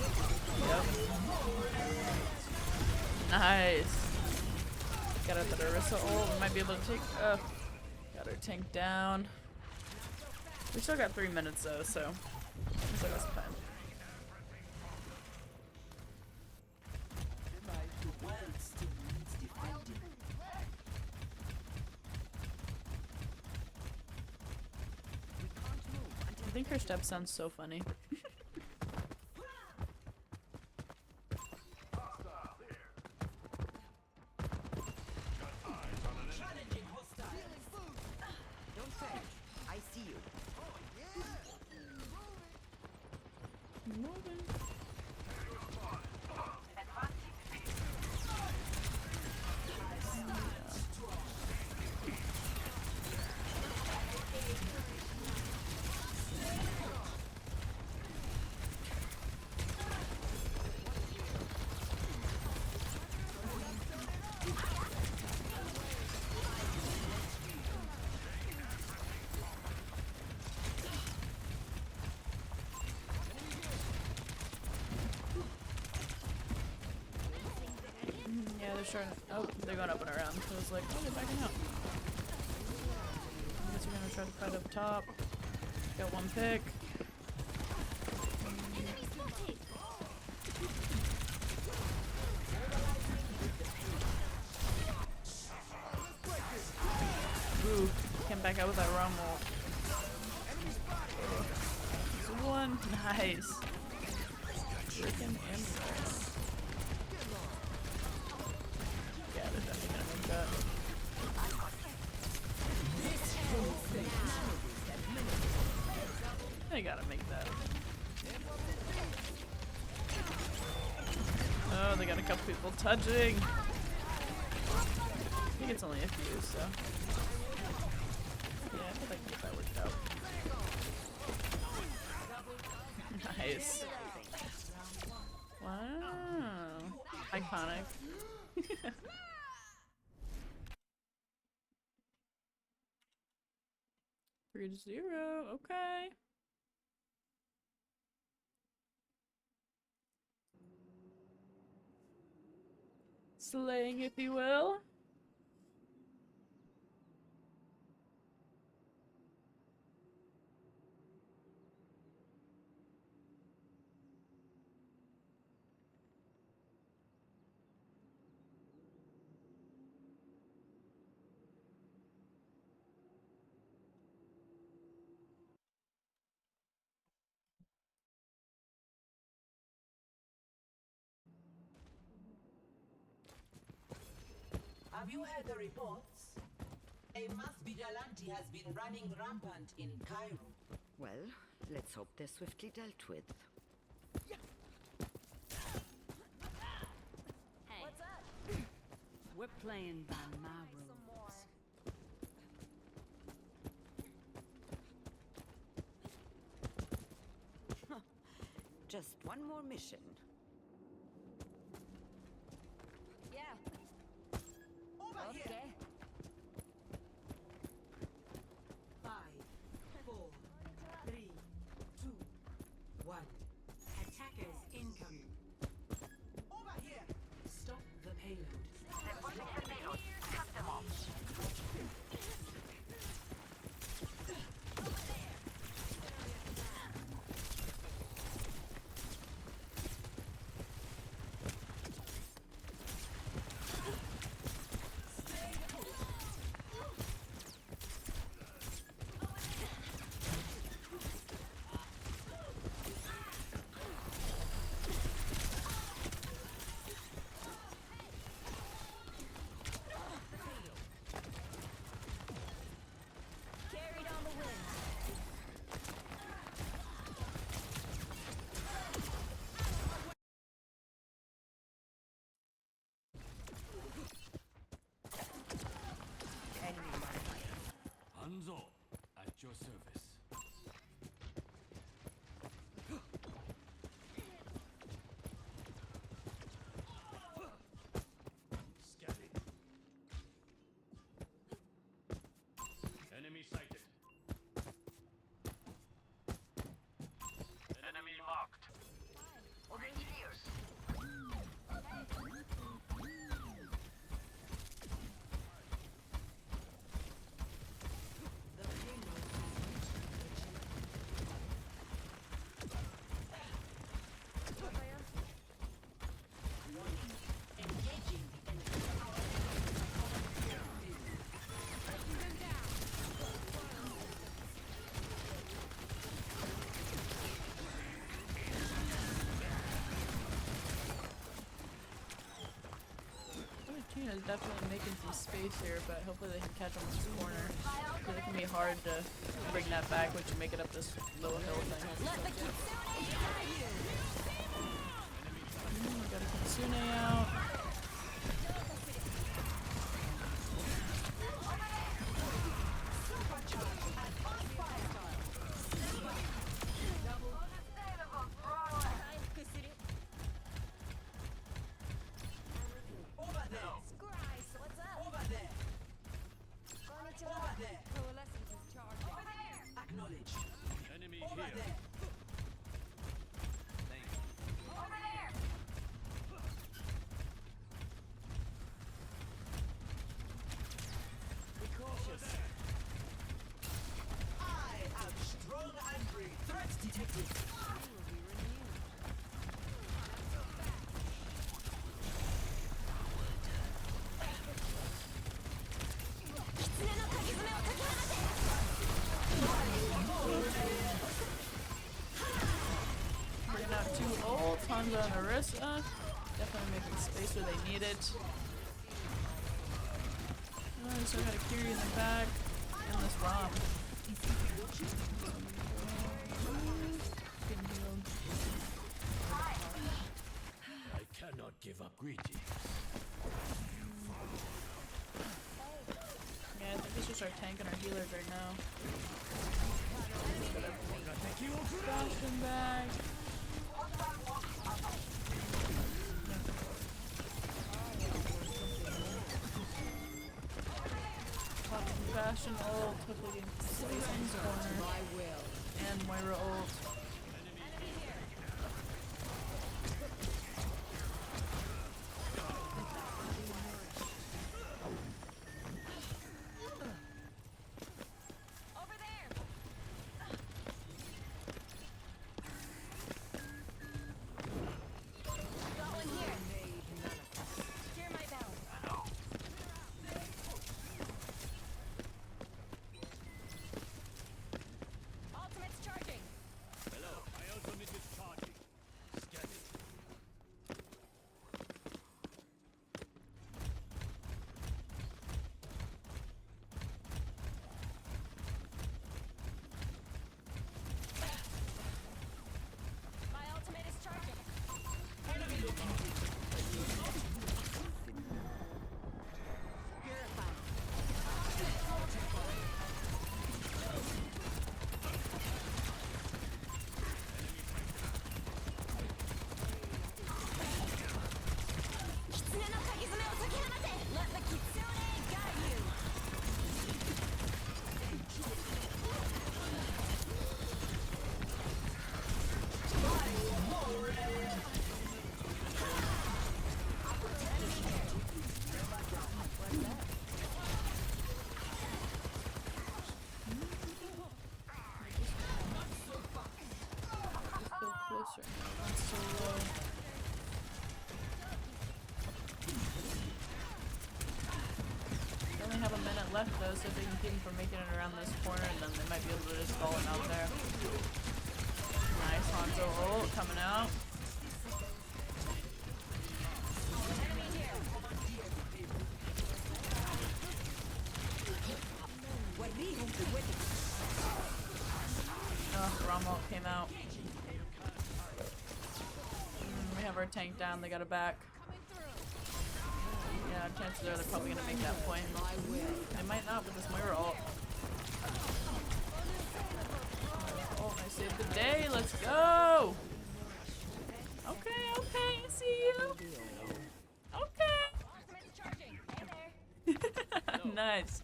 Yep. Nice. Got out that Orisa ult. We might be able to take. Got our tank down. We still got 3 minutes though, so we still got some time. I think her step sounds so funny. they're trying to, oh, they're going up and around. So I was like, oh, they're backing out. I guess we're gonna try to fight up top. Got one pick. Ooh, came back out with that rumble. One, nice. Freaking Empress. Yeah, they're definitely gonna make that. They gotta make that. Oh, they got a couple people touching. I think it's only a few, so. Yeah, I think I can get that worked out. Nice. Wow. Iconic. 3-0. Okay. Slaying, if you will. Have you heard the reports? A mass vigilante has been running rampant in Cairo. Well, let's hope they're swiftly dealt with. Hey. What's up? We're playing by my rules. Just one more mission. Yeah. Over here. Okay. 5, 4, 3, 2, 1. Attackers incoming. Over here. Stop the payload. Carried on the wind. Hanzo, at your service. Scanning. Enemy sighted. Enemy marked. Team is definitely making some space here, but hopefully they can catch on this corner. Because it can be hard to bring that back once you make it up this low hill thing. We got a Kitsune out. Enemy here. on Orisa. Definitely making space where they need it. Oh, we still got a Kiri in the back. And this Rom. Getting healed. I cannot give up greeting. Yeah, I think we should start tanking our healers right now. Bastion back. Popping Bastion ult, hopefully getting placed in this corner. And Moira ult. Left though, so if they can keep him from making it around this corner, and then they might be able to just stall him out there. Nice Hanzo ult coming out. Oh, Rom ult came out. We have our tank down, they got it back. Yeah, chances are they're probably gonna make that point. They might not with this Moira ult. Oh, I saved the day. Let's go. Okay, I see you. Okay. Nice.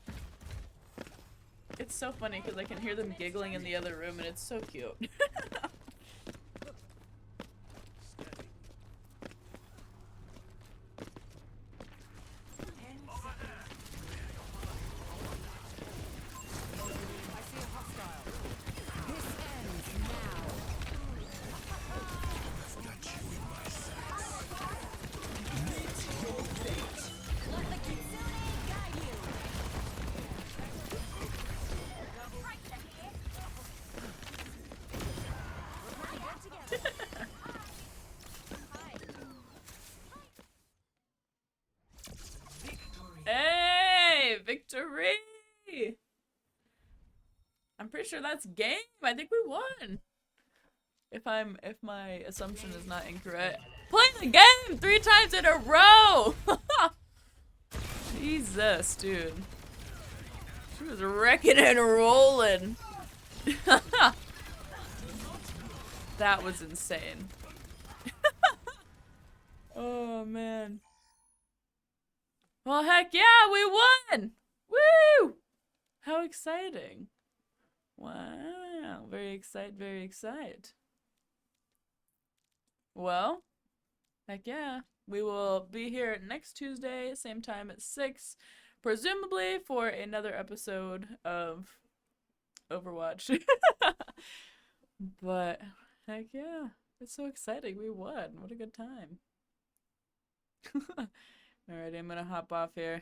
It's so funny because I can hear them giggling in the other room, and it's so cute. Hey, victory! I'm pretty sure that's game. I think we won. If my assumption is not incorrect. Play the game 3 times in a row. Jesus, dude. She was wrecking and rolling. That was insane. Oh man. Well, heck yeah, we won! Woo! How exciting. Wow, very excited. Well, heck yeah. We will be here next Tuesday, same time at 6, presumably for another episode of Overwatch. But, heck yeah. It's so exciting. We won. What a good time. Alright, I'm gonna hop off here.